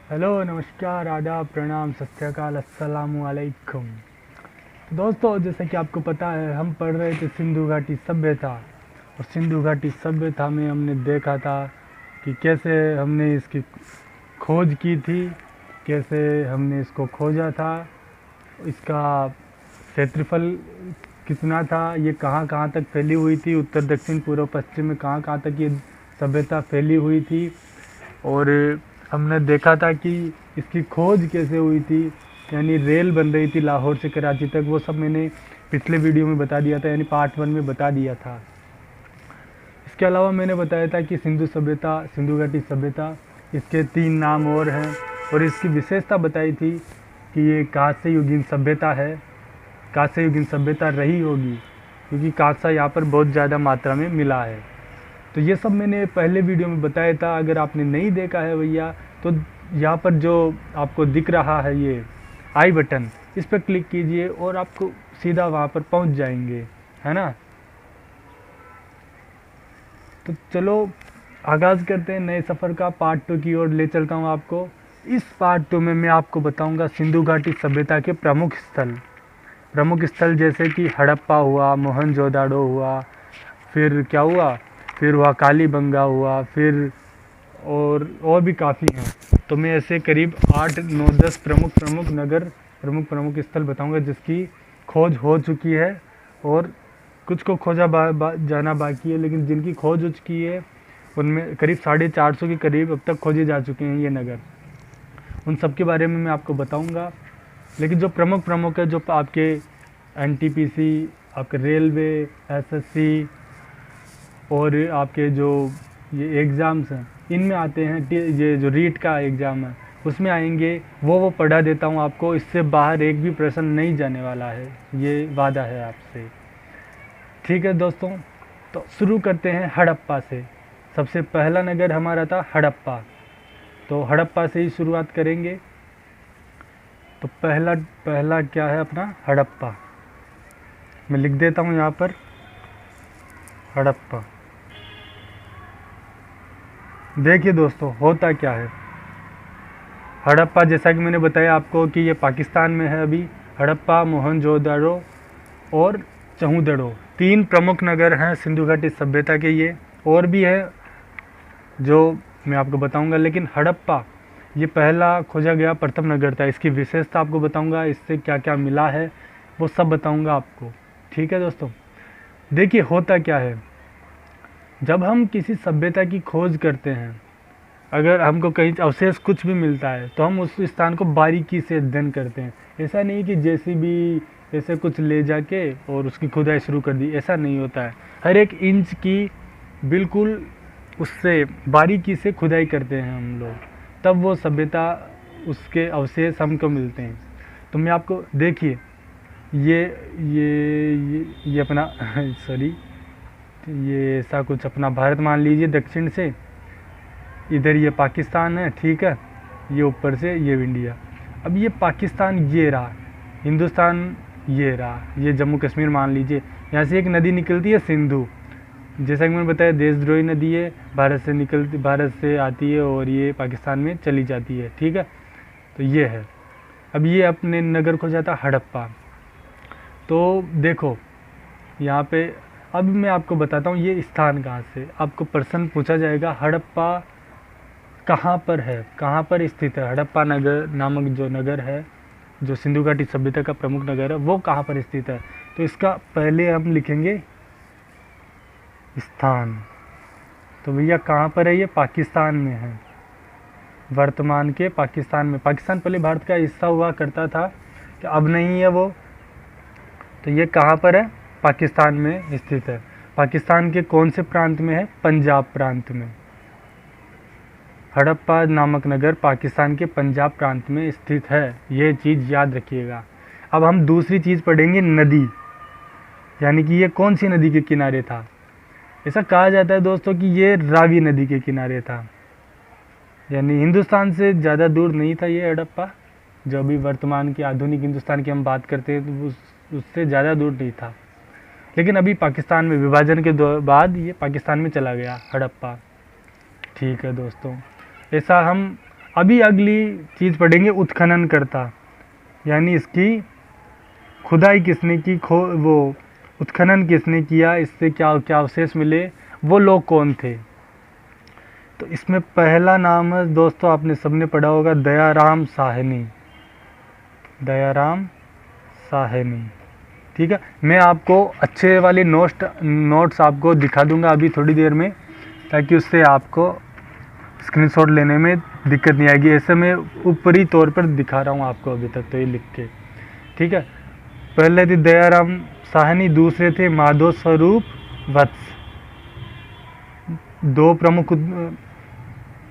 Hello, नमस्कार, आदाब, प्रणाम, सत श्री अकाल, अस्सलामु अलैकुम। तो दोस्तों, जैसा कि आपको पता है, हम पढ़ रहे थे सिंधु घाटी सभ्यता। और सिंधु घाटी सभ्यता में हमने देखा था कि कैसे हमने इसकी खोज की थी, कैसे हमने इसको खोजा था, इसका क्षेत्रफल कितना था, ये कहाँ कहाँ तक फैली हुई थी, उत्तर दक्षिण पूर्व पश्चिम में कहाँ कहाँ तक ये सभ्यता फैली हुई थी। और हमने देखा था कि इसकी खोज कैसे हुई थी, यानी रेल बन रही थी लाहौर से कराची तक। वो सब मैंने पिछले वीडियो में बता दिया था, यानी पार्ट 1 में बता दिया था। इसके अलावा मैंने बताया था कि सिंधु सभ्यता, सिंधु घाटी सभ्यता, इसके 3 नाम और हैं। और इसकी विशेषता बताई थी कि ये कांस्य युगीन सभ्यता है, कांस्य युगीन सभ्यता रही होगी क्योंकि कांसा यहाँ पर बहुत ज़्यादा मात्रा में मिला है। तो ये सब मैंने पहले वीडियो में बताया था। अगर आपने नहीं देखा है भैया, तो यहाँ पर जो आपको दिख रहा है ये आई बटन, इस पर क्लिक कीजिए और आपको सीधा वहाँ पर पहुँच जाएंगे, है ना। तो चलो आगाज़ करते हैं नए सफ़र का। पार्ट 2 की ओर ले चलता हूँ आपको। इस पार्ट 2 में मैं आपको बताऊँगा सिंधु घाटी सभ्यता के प्रमुख स्थल जैसे कि हड़प्पा हुआ, मोहनजोदाड़ो हुआ, फिर क्या हुआ, फिर हुआ कालीबंगा हुआ, फिर और भी काफ़ी हैं। तो मैं ऐसे करीब 8, 9, 10 प्रमुख स्थल बताऊंगा जिसकी खोज हो चुकी है, और कुछ को खोजा जाना बाकी है, लेकिन जिनकी खोज हो चुकी है उनमें करीब 450 के करीब अब तक खोजे जा चुके हैं ये नगर। उन सब के बारे में मैं आपको बताऊंगा। लेकिन जो प्रमुख है, जो आपके NTPC, आपके रेलवे, SSC और आपके जो ये एग्ज़ाम्स हैं, इनमें आते हैं। ये जो रीट का एग्ज़ाम है उसमें आएंगे, वो पढ़ा देता हूँ आपको। इससे बाहर एक भी प्रश्न नहीं जाने वाला है, ये वादा है आपसे। ठीक है दोस्तों, तो शुरू करते हैं हड़प्पा से। सबसे पहला नगर हमारा था हड़प्पा, तो हड़प्पा से ही शुरुआत करेंगे। तो पहला क्या है अपना हड़प्पा, मैं लिख देता हूँ यहाँ पर हड़प्पा। देखिए दोस्तों, होता क्या है हड़प्पा, जैसा कि मैंने बताया आपको कि ये पाकिस्तान में है अभी। हड़प्पा, मोहनजोदाड़ो और चहुदड़ो 3 प्रमुख नगर हैं सिंधु घाटी सभ्यता के। ये और भी है जो मैं आपको बताऊंगा, लेकिन हड़प्पा ये पहला खोजा गया प्रथम नगर था। इसकी विशेषता आपको बताऊंगा, इससे क्या क्या मिला है वो सब बताऊंगा आपको। ठीक है दोस्तों, देखिए होता क्या है, जब हम किसी सभ्यता की खोज करते हैं, अगर हमको कहीं अवशेष कुछ भी मिलता है तो हम उस स्थान को बारीकी से अध्ययन करते हैं। ऐसा नहीं कि जैसी भी ऐसे कुछ ले जाके और उसकी खुदाई शुरू कर दी, ऐसा नहीं होता है। हर एक इंच की बिल्कुल उससे बारीकी से खुदाई करते हैं हम लोग, तब वो सभ्यता, उसके अवशेष हमको मिलते हैं। तो मैं आपको देखिए, ये अपना सॉरी, ये ऐसा कुछ अपना भारत मान लीजिए दक्षिण से, इधर ये पाकिस्तान है, ठीक है, ये ऊपर से ये इंडिया। अब ये पाकिस्तान ये रहा, हिंदुस्तान ये रहा, ये जम्मू कश्मीर मान लीजिए। यहाँ से एक नदी निकलती है सिंधु, जैसा कि मैंने बताया देशद्रोही नदी है, भारत से आती है और ये पाकिस्तान में चली जाती है, ठीक है। तो ये है। अब ये अपने नगर को जाता हड़प्पा। तो देखो यहाँ पे, अब मैं आपको बताता हूँ ये स्थान कहाँ से। आपको प्रश्न पूछा जाएगा हड़प्पा कहाँ पर है, कहाँ पर स्थित है। हड़प्पा नगर नामक जो नगर है, जो सिंधु घाटी सभ्यता का प्रमुख नगर है, वो कहाँ पर स्थित है। तो इसका पहले हम लिखेंगे स्थान। तो भैया कहाँ पर है, ये पाकिस्तान में है, वर्तमान के पाकिस्तान में। पाकिस्तान पहले भारत का हिस्सा हुआ करता था, कि अब नहीं है वो। तो ये कहाँ पर है, पाकिस्तान में स्थित है। पाकिस्तान के कौन से प्रांत में है, पंजाब प्रांत में। हड़प्पा नामक नगर पाकिस्तान के पंजाब प्रांत में स्थित है, ये चीज़ याद रखिएगा। अब हम दूसरी चीज़ पढ़ेंगे, नदी, यानी कि ये कौन सी नदी के किनारे था। ऐसा कहा जाता है दोस्तों कि ये रावी नदी के किनारे था, यानी हिंदुस्तान से ज़्यादा दूर नहीं था ये हड़प्पा। जो अभी वर्तमान के आधुनिक हिंदुस्तान की हम बात करते हैं तो उससे ज़्यादा दूर नहीं था, लेकिन अभी पाकिस्तान में विभाजन के बाद ये पाकिस्तान में चला गया हड़प्पा। ठीक है दोस्तों, ऐसा हम अभी अगली चीज़ पढ़ेंगे उत्खननकर्ता, यानी इसकी खुदाई किसने की, वो उत्खनन किसने किया, इससे क्या क्या अवशेष मिले, वो लोग कौन थे। तो इसमें पहला नाम है दोस्तों, आपने सबने पढ़ा होगा, दयाराम साहनी। दयाराम साहनी, ठीक है। मैं आपको अच्छे वाले नोट्स आपको दिखा दूंगा अभी थोड़ी देर में, ताकि उससे आपको स्क्रीनशॉट लेने में दिक्कत नहीं आएगी। ऐसे मैं ऊपरी तौर पर दिखा रहा हूँ आपको अभी तक, तो ये लिख के, ठीक है। पहले थे दयाराम साहनी, दूसरे थे माधव स्वरूप वत्स।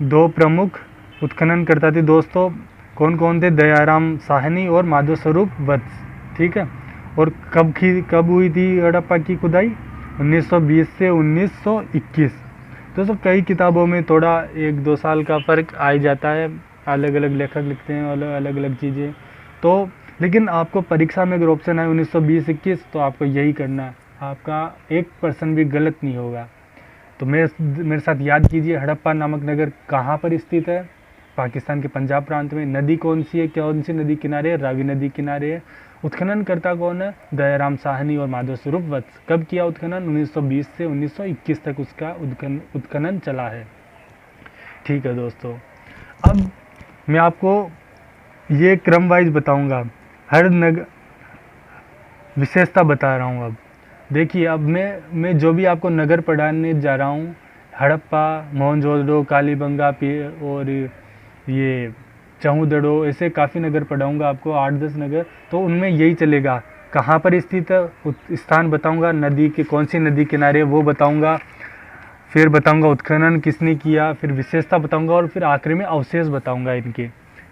दो प्रमुख उत्खनन करता थे दोस्तों, कौन कौन थे, दयाराम साहनी और माधव स्वरूप वत्स, ठीक है। और कब हुई थी हड़प्पा की खुदाई, 1920 से 1921। दोस्तों कई किताबों में थोड़ा 1-2 साल का फ़र्क आ ही जाता है, अलग अलग लेखक लिखते हैं अलग अलग चीज़ें, तो लेकिन आपको परीक्षा में अगर ऑप्शन आए 1920-21 तो आपको यही करना है, आपका 1% भी गलत नहीं होगा। तो मेरे साथ याद कीजिए, हड़प्पा नामक नगर कहाँ पर स्थित है, पाकिस्तान के पंजाब प्रांत में। नदी कौन सी है, कौन सी नदी किनारे है, रावी नदी किनारे है। उत्खननकर्ता कौन है, दयाराम साहनी और माधव स्वरूप वत्स। कब किया उत्खनन, 1920 से 1921 तक उसका उत्खनन चला है, ठीक है दोस्तों। अब मैं आपको ये क्रम वाइज बताऊंगा, हर नगर विशेषता बता रहा हूँ। अब देखिए, अब मैं जो भी आपको नगर पढ़ाने जा रहा हूँ, हड़प्पा, मोहनजोदड़ो, कालीबंगा और ये चहुदड़ो, ऐसे काफ़ी नगर पढ़ाऊँगा आपको, 8-10 नगर, तो उनमें यही चलेगा। कहाँ पर स्थित है स्थान बताऊँगा, नदी के कौन सी नदी किनारे वो बताऊँगा, फिर बताऊँगा उत्खनन किसने किया, फिर विशेषता बताऊँगा, और फिर आखिरी में अवशेष बताऊँगा इनके,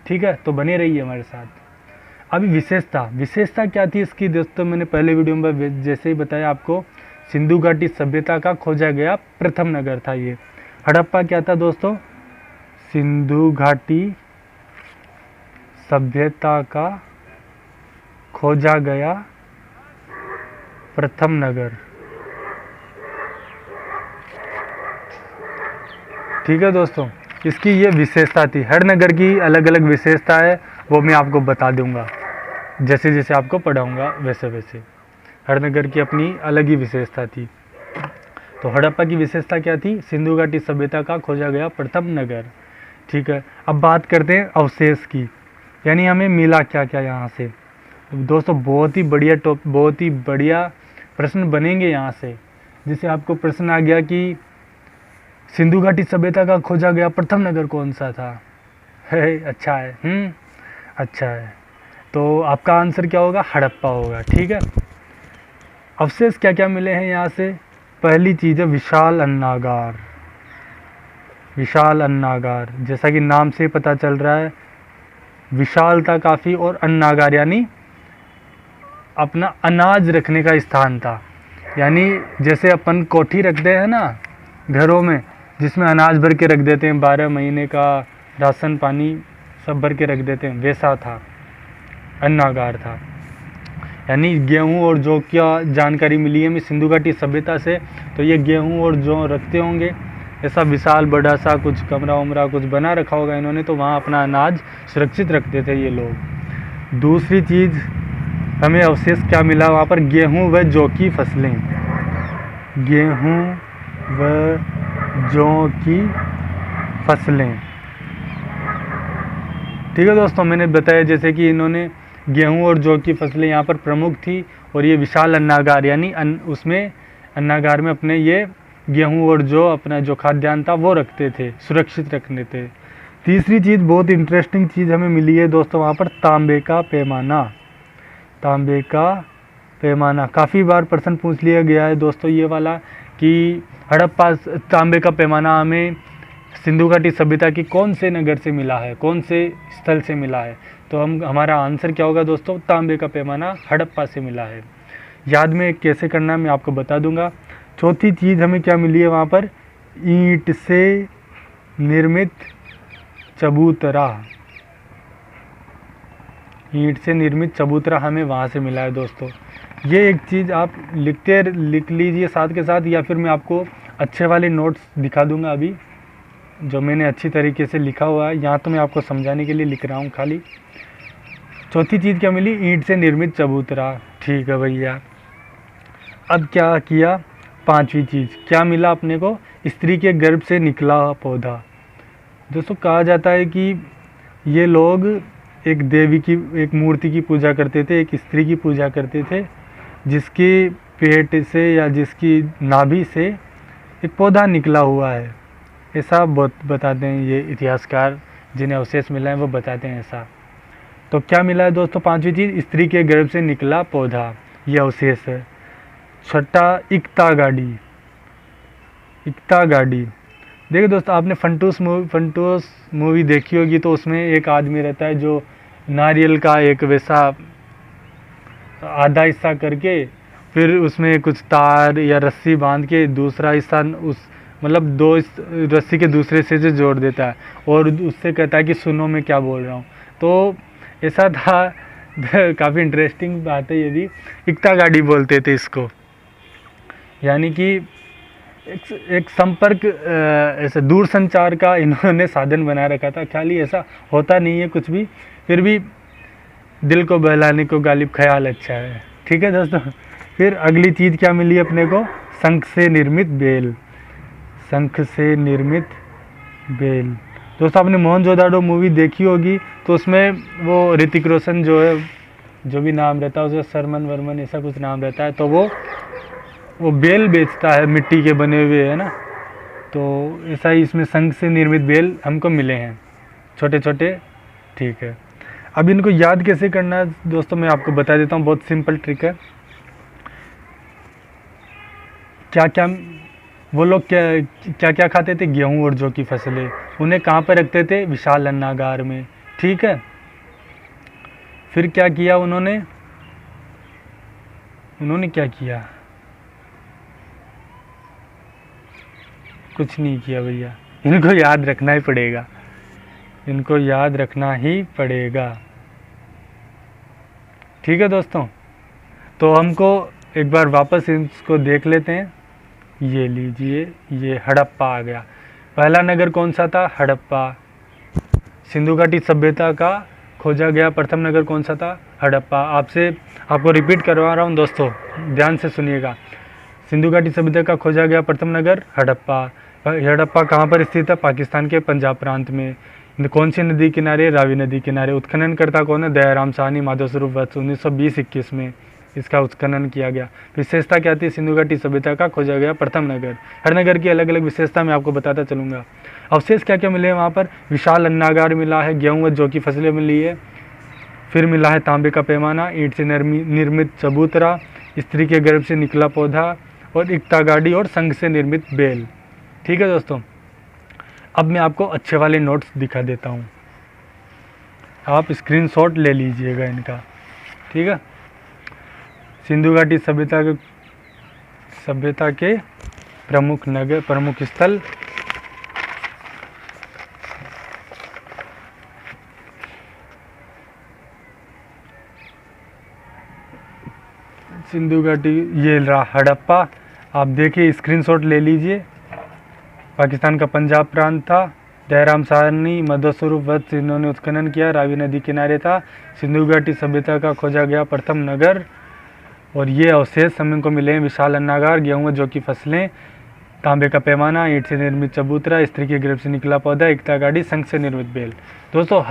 ठीक है। तो बने रहिए हमारे साथ। अभी विशेषता क्या थी इसकी दोस्तों, मैंने पहले वीडियो में जैसे ही बताया आपको, सिंधु घाटी सभ्यता का खोजा गया प्रथम नगर था ये। हड़प्पा क्या था दोस्तों, सिंधु घाटी सभ्यता का खोजा गया प्रथम नगर, ठीक है दोस्तों। इसकी ये विशेषता थी, हर नगर की अलग अलग विशेषता है, वो मैं आपको बता दूंगा जैसे जैसे आपको पढ़ाऊंगा वैसे वैसे। हर नगर की अपनी अलग ही विशेषता थी। तो हड़प्पा की विशेषता क्या थी, सिंधु घाटी सभ्यता का खोजा गया प्रथम नगर, ठीक है। अब बात करते हैं अवशेष की, यानी हमें मिला क्या क्या यहाँ से। दोस्तों बहुत ही बढ़िया प्रश्न बनेंगे यहाँ से। जैसे आपको प्रश्न आ गया कि सिंधु घाटी सभ्यता का खोजा गया प्रथम नगर कौन सा था, है अच्छा है, अच्छा है, तो आपका आंसर क्या होगा, हड़प्पा होगा, ठीक है। अवशेष क्या क्या मिले हैं यहाँ से, पहली चीज़ है विशाल अन्नागार। विशाल अन्नागार, जैसा कि नाम से पता चल रहा है, विशाल था काफ़ी, और अन्नागार यानी अपना अनाज रखने का स्थान था। यानी जैसे अपन कोठी रखते हैं ना घरों में, जिसमें अनाज भर के रख देते हैं, 12 महीने का राशन पानी सब भर के रख देते हैं, वैसा था, अन्नागार था। यानी गेहूं और जौ क्या जानकारी मिली है हमें सिंधु घाटी सभ्यता से, तो ये गेहूं और जौ रखते होंगे, ऐसा विशाल बड़ा सा कुछ कमरा उमरा कुछ बना रखा होगा इन्होंने, तो वहाँ अपना अनाज सुरक्षित रखते थे ये लोग। दूसरी चीज़ हमें अवशेष क्या मिला वहाँ पर, गेहूं व जौ की फसलें। गेहूं व जौ की फसलें, ठीक है दोस्तों। मैंने बताया जैसे कि इन्होंने गेहूं और जौ की फसलें यहाँ पर प्रमुख थी, और ये विशाल अन्नागार यानी उसमें अन्नागार में अपने ये गेहूं और जौ अपना जो खाद्यान्न था वो रखते थे, सुरक्षित रखने थे। तीसरी चीज़ बहुत इंटरेस्टिंग चीज़ हमें मिली है दोस्तों वहाँ पर, तांबे का पैमाना। तांबे का पैमाना काफ़ी बार प्रश्न पूछ लिया गया है दोस्तों ये वाला, कि हड़प्पा तांबे का पैमाना हमें सिंधु घाटी सभ्यता की कौन से नगर से मिला है, कौन से स्थल से मिला है, तो हमारा आंसर क्या होगा दोस्तों, तांबे का पैमाना हड़प्पा से मिला है। याद में कैसे करना है मैं आपको बता दूंगा। चौथी चीज़ हमें क्या मिली है वहाँ पर, ईंट से निर्मित चबूतरा। ईंट से निर्मित चबूतरा हमें वहाँ से मिला है दोस्तों। ये एक चीज़ आप लिख लीजिए साथ के साथ, या फिर मैं आपको अच्छे वाले नोट्स दिखा दूंगा अभी, जो मैंने अच्छी तरीके से लिखा हुआ है, यहाँ तो मैं आपको समझाने के लिए लिख रहा हूँ खाली। चौथी चीज़ क्या मिली? ईंट से निर्मित चबूतरा। ठीक है भैया। अब क्या किया? पांचवी चीज़ क्या मिला अपने को? स्त्री के गर्भ से निकला पौधा। दोस्तों कहा जाता है कि ये लोग एक देवी की, एक मूर्ति की पूजा करते थे, एक स्त्री की पूजा करते थे, जिसके पेट से या जिसकी नाभि से एक पौधा निकला हुआ है, ऐसा बताते हैं ये इतिहासकार, जिन्हें अवशेष मिला है वो बताते हैं ऐसा। तो क्या मिला है दोस्तों? पांचवी चीज़ स्त्री के गर्भ से निकला पौधा, ये अवशेष है। छठा इक्ता गाड़ी। इक्ता गाड़ी देखिए दोस्तों, आपने फंटूस मूवी देखी होगी, तो उसमें एक आदमी रहता है जो नारियल का एक वैसा आधा हिस्सा करके फिर उसमें कुछ तार या रस्सी बांध के दूसरा हिस्सा उस मतलब दो रस्सी के दूसरे से जोड़ देता है और उससे कहता है कि सुनो मैं क्या बोल रहा हूँ। तो ऐसा था। काफ़ी इंटरेस्टिंग बात है ये भी। इक्ता गाड़ी बोलते थे इसको, यानी कि एक संपर्क, ऐसे दूर संचार का इन्होंने साधन बना रखा था। खाली ऐसा होता नहीं है कुछ भी, फिर भी दिल को बहलाने को गालिब ख्याल अच्छा है। ठीक है दोस्तों। फिर अगली चीज़ क्या मिली अपने को? शंख से निर्मित बेल। शंख से निर्मित बेल। दोस्तों आपने मोहनजोदाड़ो मूवी देखी होगी, तो उसमें वो ऋतिक रोशन जो है, जो भी नाम रहता है उसका, सरमन वर्मन ऐसा कुछ नाम रहता है, तो वो बेल बेचता है मिट्टी के बने हुए, है ना। तो ऐसा ही इसमें शंख से निर्मित बेल हमको मिले हैं, छोटे छोटे। ठीक है। अब इनको याद कैसे करना है दोस्तों, मैं आपको बता देता हूँ, बहुत सिंपल ट्रिक है। क्या क्या वो लोग क्या क्या खाते थे? गेहूँ और जौ की फसलें। उन्हें कहाँ पर रखते थे? विशाल अन्नागार में। ठीक है। फिर क्या किया उन्होंने क्या किया? कुछ नहीं किया भैया, इनको याद रखना ही पड़ेगा, इनको याद रखना ही पड़ेगा। ठीक है दोस्तों। तो हमको एक बार वापस इसको देख लेते हैं। ये लीजिए, ये हड़प्पा आ गया। पहला नगर कौन सा था? हड़प्पा। सिंधु घाटी सभ्यता का खोजा गया प्रथम नगर कौन सा था? हड़प्पा। आपको रिपीट करवा रहा हूँ दोस्तों, ध्यान से सुनिएगा। सिंधु घाटी सभ्यता का खोजा गया प्रथम नगर हड़प्पा। हड़प्पा कहाँ पर स्थित है? पाकिस्तान के पंजाब प्रांत में। कौन सी नदी किनारे? रावी नदी किनारे। उत्खननकर्ता कौन है? दयाराम साहनी, माधव स्वरूप वत्स। 1920-21 में इसका उत्खनन किया गया। विशेषता क्या थी? सिंधु घाटी सभ्यता का खोजा गया प्रथम नगर। हर नगर की अलग अलग विशेषता मैं आपको बताता चलूँगा। अवशेष क्या क्या मिले हैं वहाँ पर? विशाल अन्नागार मिला है, गेहूँ व जौ की फसलें मिली है, फिर मिला है तांबे का पैमाना, ईंट से निर्मित चबूतरा, स्त्री के गर्भ से निकला पौधा, और इक्ता गाड़ी और शंख से निर्मित बेल। ठीक है दोस्तों। अब मैं आपको अच्छे वाले नोट्स दिखा देता हूँ, आप स्क्रीनशॉट ले लीजिएगा इनका। ठीक है। सिंधु घाटी सभ्यता के प्रमुख नगर, प्रमुख स्थल। सिंधु घाटी, ये रहा हड़प्पा। आप देखिए, स्क्रीनशॉट ले लीजिए। पाकिस्तान का पंजाब प्रांत था। दयाराम साहनी, माधव स्वरूप वत्स, इन्होंने उत्खनन किया। रावी नदी किनारे था। सिंधु घाटी सभ्यता का खोजा गया प्रथम नगर। और ये अवशेष हमें को मिले हैं: विशाल अन्नागार, गेहूँ जौ की फसलें, तांबे का पैमाना, ईंट से निर्मित चबूतरा, स्त्री के गर्भ से निकला पौधा, इक्ता गाड़ी, शंख से निर्मित बेल। दोस्तों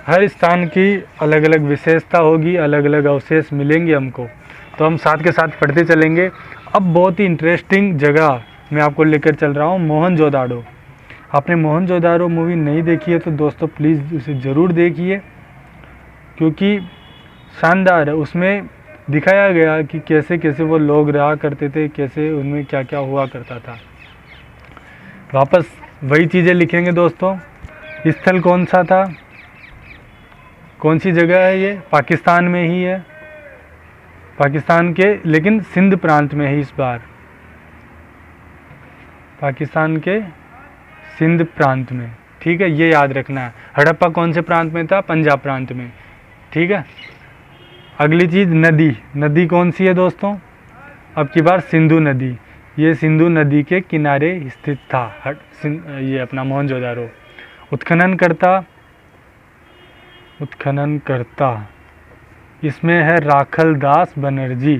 हर स्थान की अलग अलग विशेषता होगी, अलग अलग अवशेष मिलेंगे हमको, तो हम साथ के साथ पढ़ते चलेंगे। अब बहुत ही इंटरेस्टिंग जगह मैं आपको लेकर चल रहा हूँ, मोहनजोदाड़ो। आपने मोहनजोदाड़ो मूवी नहीं देखी है तो दोस्तों प्लीज़ उसे ज़रूर देखिए, क्योंकि शानदार है। उसमें दिखाया गया कि कैसे कैसे वो लोग रहा करते थे, कैसे उनमें क्या क्या हुआ करता था। वापस वही चीज़ें लिखेंगे दोस्तों। स्थल कौन सा था, कौन सी जगह है? ये पाकिस्तान में ही है, पाकिस्तान के, लेकिन सिंध प्रांत में है इस बार, पाकिस्तान के सिंध प्रांत में। ठीक है, ये याद रखना है। हड़प्पा कौन से प्रांत में था? पंजाब प्रांत में। ठीक है। अगली चीज़, नदी। नदी कौन सी है दोस्तों? अब की बार सिंधु नदी। ये सिंधु नदी के किनारे स्थित था। ये अपना मोहनजोदारो। उत्खननकर्ता इसमें है राखलदास बनर्जी।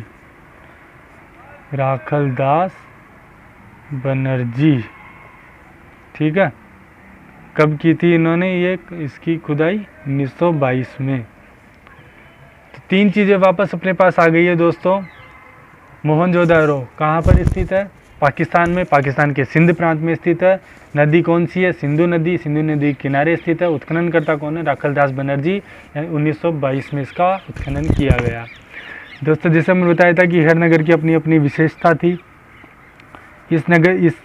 ठीक है। कब की थी इन्होंने ये इसकी खुदाई? 1922 में। तो 3 चीज़ें वापस अपने पास आ गई है दोस्तों। मोहनजोदारो कहाँ पर स्थित है? पाकिस्तान में, पाकिस्तान के सिंध प्रांत में स्थित है। नदी कौन सी है? सिंधु नदी। सिंधु नदी के किनारे स्थित है। उत्खननकर्ता कौन है? राखलदास बनर्जी। 1922 में इसका उत्खनन किया गया। दोस्तों जैसे मैंने बताया था कि हर नगर की अपनी अपनी विशेषता थी, इस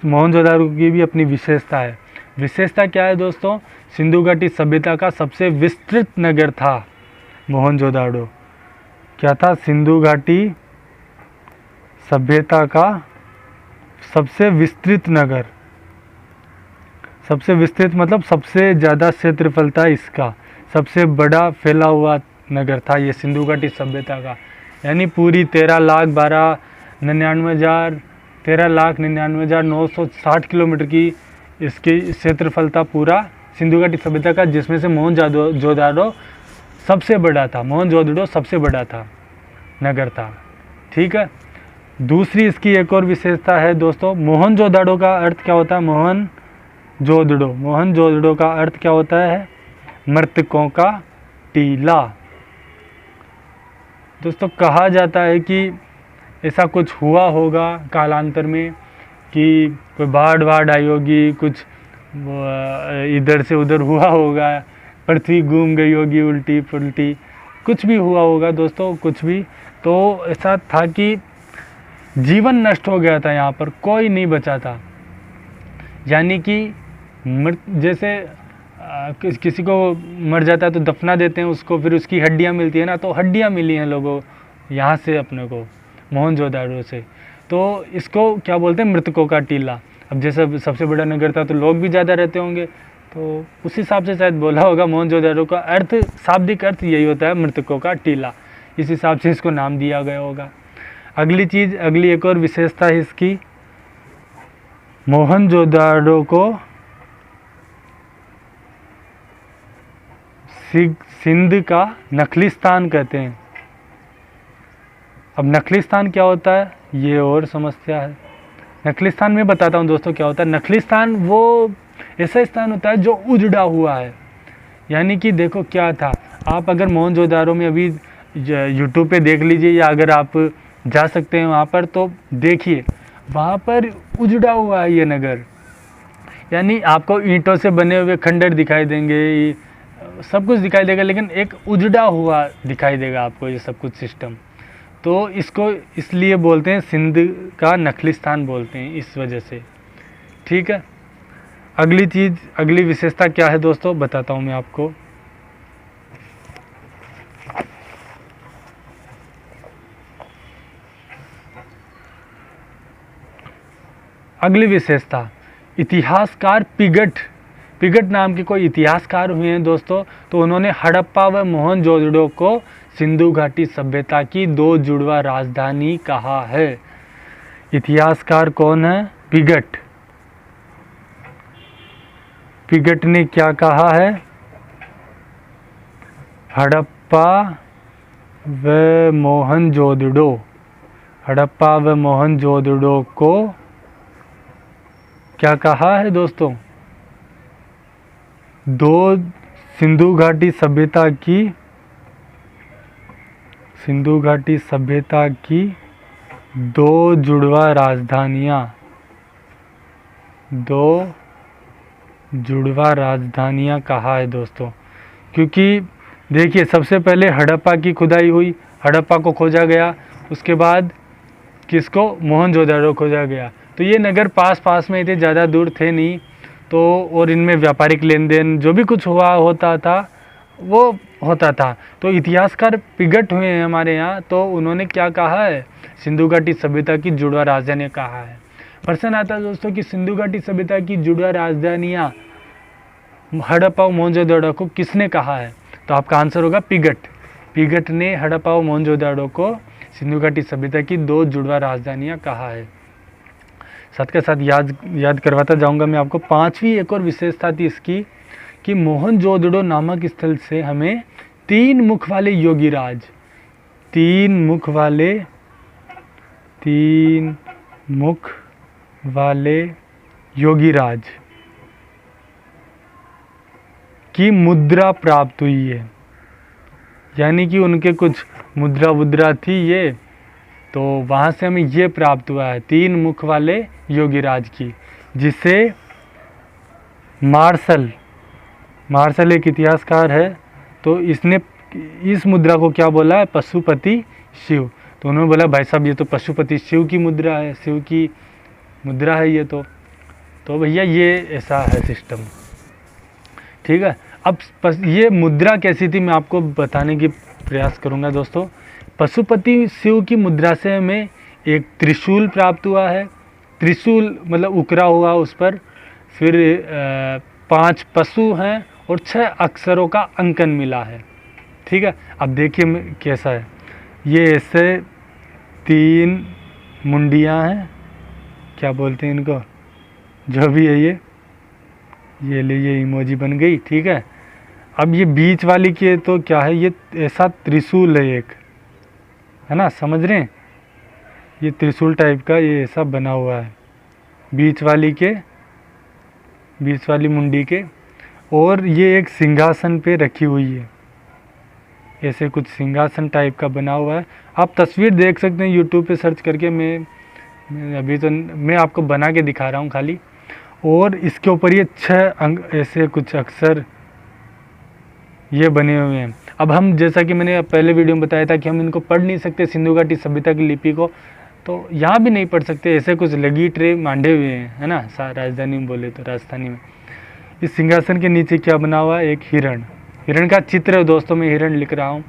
मोहनजोदारो की भी अपनी विशेषता है। विशेषता क्या है दोस्तों? सिंधु घाटी सभ्यता का सबसे विस्तृत नगर था मोहनजोदारो। क्या था? सिंधु घाटी सभ्यता का सबसे विस्तृत नगर। सबसे विस्तृत मतलब सबसे ज़्यादा क्षेत्रफल था इसका, सबसे बड़ा फैला हुआ नगर था ये सिंधु घाटी सभ्यता का। यानी पूरी 13,99,960 किलोमीटर की इसकी क्षेत्रफल था पूरा सिंधु घाटी सभ्यता का, जिसमें से मोहनजोदारो सबसे बड़ा था। मोहनजोदड़ो सबसे बड़ा था नगर था। ठीक है। दूसरी इसकी एक और विशेषता है दोस्तों। मोहनजोदाड़ो का अर्थ क्या होता है? मोहनजोदड़ो का अर्थ क्या होता है? मृतकों का टीला। दोस्तों कहा जाता है कि ऐसा कुछ हुआ होगा कालांतर में कि कोई बाढ़ आई होगी, कुछ इधर से उधर हुआ होगा, पृथ्वी घूम गई होगी उल्टी पुल्टी, कुछ भी हुआ होगा दोस्तों, कुछ भी। तो ऐसा था कि जीवन नष्ट हो गया था, यहाँ पर कोई नहीं बचा था। यानी कि जैसे किसी को मर जाता है तो दफना देते हैं उसको, फिर उसकी हड्डियाँ मिलती है ना, तो हड्डियाँ मिली हैं लोगों यहाँ से अपने को मोहनजोदारो से। तो इसको क्या बोलते हैं? मृतकों का टीला। अब जैसे सबसे बड़ा नगर था तो लोग भी ज़्यादा रहते होंगे, तो उस हिसाब से शायद बोला होगा। मोहनजोदारो का अर्थ, शाब्दिक अर्थ यही होता है, मृतकों का टीला। इस हिसाब से इसको नाम दिया गया होगा। अगली एक और विशेषता है इसकी, मोहनजोदारो को सिंध का नखलिस्तान कहते हैं। अब नखलिस्तान क्या होता है ये और समस्या है। नखलिस्तान में बताता हूँ दोस्तों क्या होता है। नखलिस्तान वो ऐसा स्थान होता है जो उजड़ा हुआ है। यानी कि देखो क्या था, आप अगर मोहनजोदारो में अभी यूट्यूब पे देख लीजिए, या अगर आप जा सकते हैं वहाँ पर तो देखिए, वहाँ पर उजड़ा हुआ है ये नगर। यानी आपको ईंटों से बने हुए खंडर दिखाई देंगे, सब कुछ दिखाई देगा, लेकिन एक उजड़ा हुआ दिखाई देगा आपको ये सब कुछ सिस्टम। तो इसको इसलिए बोलते हैं सिंध का नखलिस्तान बोलते हैं, इस वजह से। ठीक है। अगली विशेषता क्या है दोस्तों, बताता हूँ मैं आपको। अगली विशेषता, इतिहासकार पिगट नाम के कोई इतिहासकार हुए हैं दोस्तों। तो उन्होंने हड़प्पा व मोहनजोदड़ो को सिंधु घाटी सभ्यता की 2 जुड़वा राजधानी कहा है। इतिहासकार कौन है? पिगट ने क्या कहा है? हड़प्पा व मोहनजोदड़ो को क्या कहा है दोस्तों? 2 सिंधु घाटी सभ्यता की 2 जुड़वा राजधानियाँ कहा है दोस्तों। क्योंकि देखिए सबसे पहले हड़प्पा की खुदाई हुई, हड़प्पा को खोजा गया, उसके बाद किसको? मोहनजोदारो खोजा गया। तो ये नगर पास में थे, ज़्यादा दूर थे नहीं। तो और इनमें व्यापारिक लेन देन जो भी कुछ होता था वो होता था। तो इतिहासकार पिगट हुए हैं हमारे यहाँ, तो उन्होंने क्या कहा है? सिंधु घाटी सभ्यता की जुड़वा राजधानी कहा है। प्रश्न आता है दोस्तों कि सिंधु घाटी सभ्यता की जुड़वा राजधानियाँ हड़प्पा और मोहनजोदड़ो को किसने कहा है? तो आपका आंसर होगा पिगट ने हड़प्पा और मोहनजोदड़ो को सिंधु घाटी सभ्यता की 2 जुड़वा राजधानियाँ कहा है। साथ के साथ याद करवाता जाऊंगा मैं आपको। पांचवी एक और विशेषता थी इसकी कि मोहनजोदड़ो नामक स्थल से हमें 3 मुख वाले योगीराज, 3 मुख वाले योगीराज की मुद्रा प्राप्त हुई है। यानी कि उनके कुछ मुद्रा थी ये, तो वहाँ से हमें ये प्राप्त हुआ है 3 मुख वाले योगीराज की, जिसे मार्शल एक इतिहासकार है, तो इसने इस मुद्रा को क्या बोला है, पशुपति शिव। तो उन्होंने बोला भाई साहब ये तो पशुपति शिव की मुद्रा है, शिव की मुद्रा है ये तो भैया ये ऐसा है सिस्टम, ठीक है। अब ये मुद्रा कैसी थी मैं आपको बताने की प्रयास करूंगा दोस्तों। पशुपति शिव की मुद्रा से हमें एक त्रिशूल प्राप्त हुआ है। त्रिशूल मतलब उकरा हुआ उस पर, फिर 5 पशु हैं और 6 अक्षरों का अंकन मिला है, ठीक है। अब देखिए कैसा है, ये ऐसे 3 मुंडियाँ हैं, क्या बोलते हैं इनको, जो भी है ये इमोजी बन गई, ठीक है। अब ये बीच वाली के तो क्या है, ये ऐसा त्रिशूल है एक, है ना, समझ रहे हैं, ये त्रिशूल टाइप का ये ऐसा बना हुआ है बीच वाली मुंडी के, और ये एक सिंहासन पे रखी हुई है, ऐसे कुछ सिंहासन टाइप का बना हुआ है। आप तस्वीर देख सकते हैं यूट्यूब पे सर्च करके, मैं अभी तो मैं आपको बना के दिखा रहा हूँ खाली। और इसके ऊपर ये 6 ऐसे कुछ अक्षर ये बने हुए हैं। अब हम, जैसा कि मैंने पहले वीडियो में बताया था कि हम इनको पढ़ नहीं सकते सिंधु घाटी सभ्यता की लिपि को, तो यहाँ भी नहीं पढ़ सकते, ऐसे कुछ लगीटरे मांडे हुए हैं, है ना, राजधानी में बोले तो राजस्थानी में। इस सिंहासन के नीचे क्या बना हुआ है, एक हिरण का चित्र है दोस्तों, मैं हिरण लिख रहा हूँ।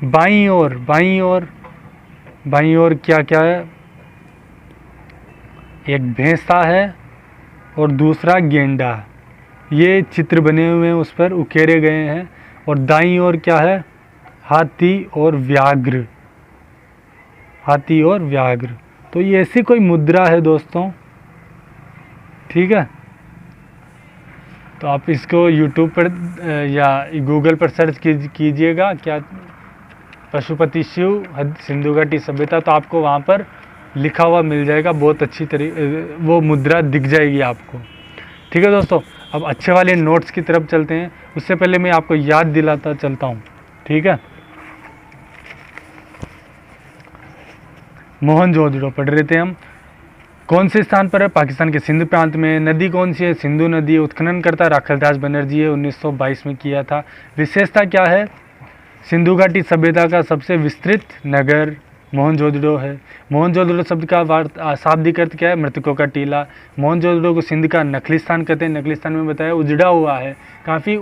बाईं ओर क्या क्या है, एक भैंसा है और दूसरा गेंडा, ये चित्र बने हुए हैं, उस पर उकेरे गए हैं। और दाईं ओर क्या है, हाथी और व्याघ्र। तो ये ऐसी कोई मुद्रा है दोस्तों, ठीक है। तो आप इसको यूट्यूब पर या गूगल पर सर्च कीजिएगा, क्या पशुपति शिव सिंधु घाटी सभ्यता, तो आपको वहाँ पर लिखा हुआ मिल जाएगा, बहुत अच्छी वो मुद्रा दिख जाएगी आपको, ठीक है दोस्तों। अब अच्छे वाले नोट्स की तरफ चलते हैं, उससे पहले मैं आपको याद दिलाता चलता हूँ, ठीक है। मोहनजोदड़ो पढ़ रहे थे हम, कौन से स्थान पर है, पाकिस्तान के सिंध प्रांत में। नदी कौन सी है, सिंधु नदी। उत्खनन करता राखलदास बनर्जी है, 1922 में किया था। विशेषता क्या है, सिंधु घाटी सभ्यता का सबसे विस्तृत नगर मोहनजोदड़ो है। मोहनजोदड़ो शब्द का शाब्दिक अर्थ क्या है, मृतकों का टीला। मोहनजोदड़ो को सिंध का नखलिस्तान कहते हैं। नखलिस्तान में बताया उजड़ा हुआ है, काफ़ी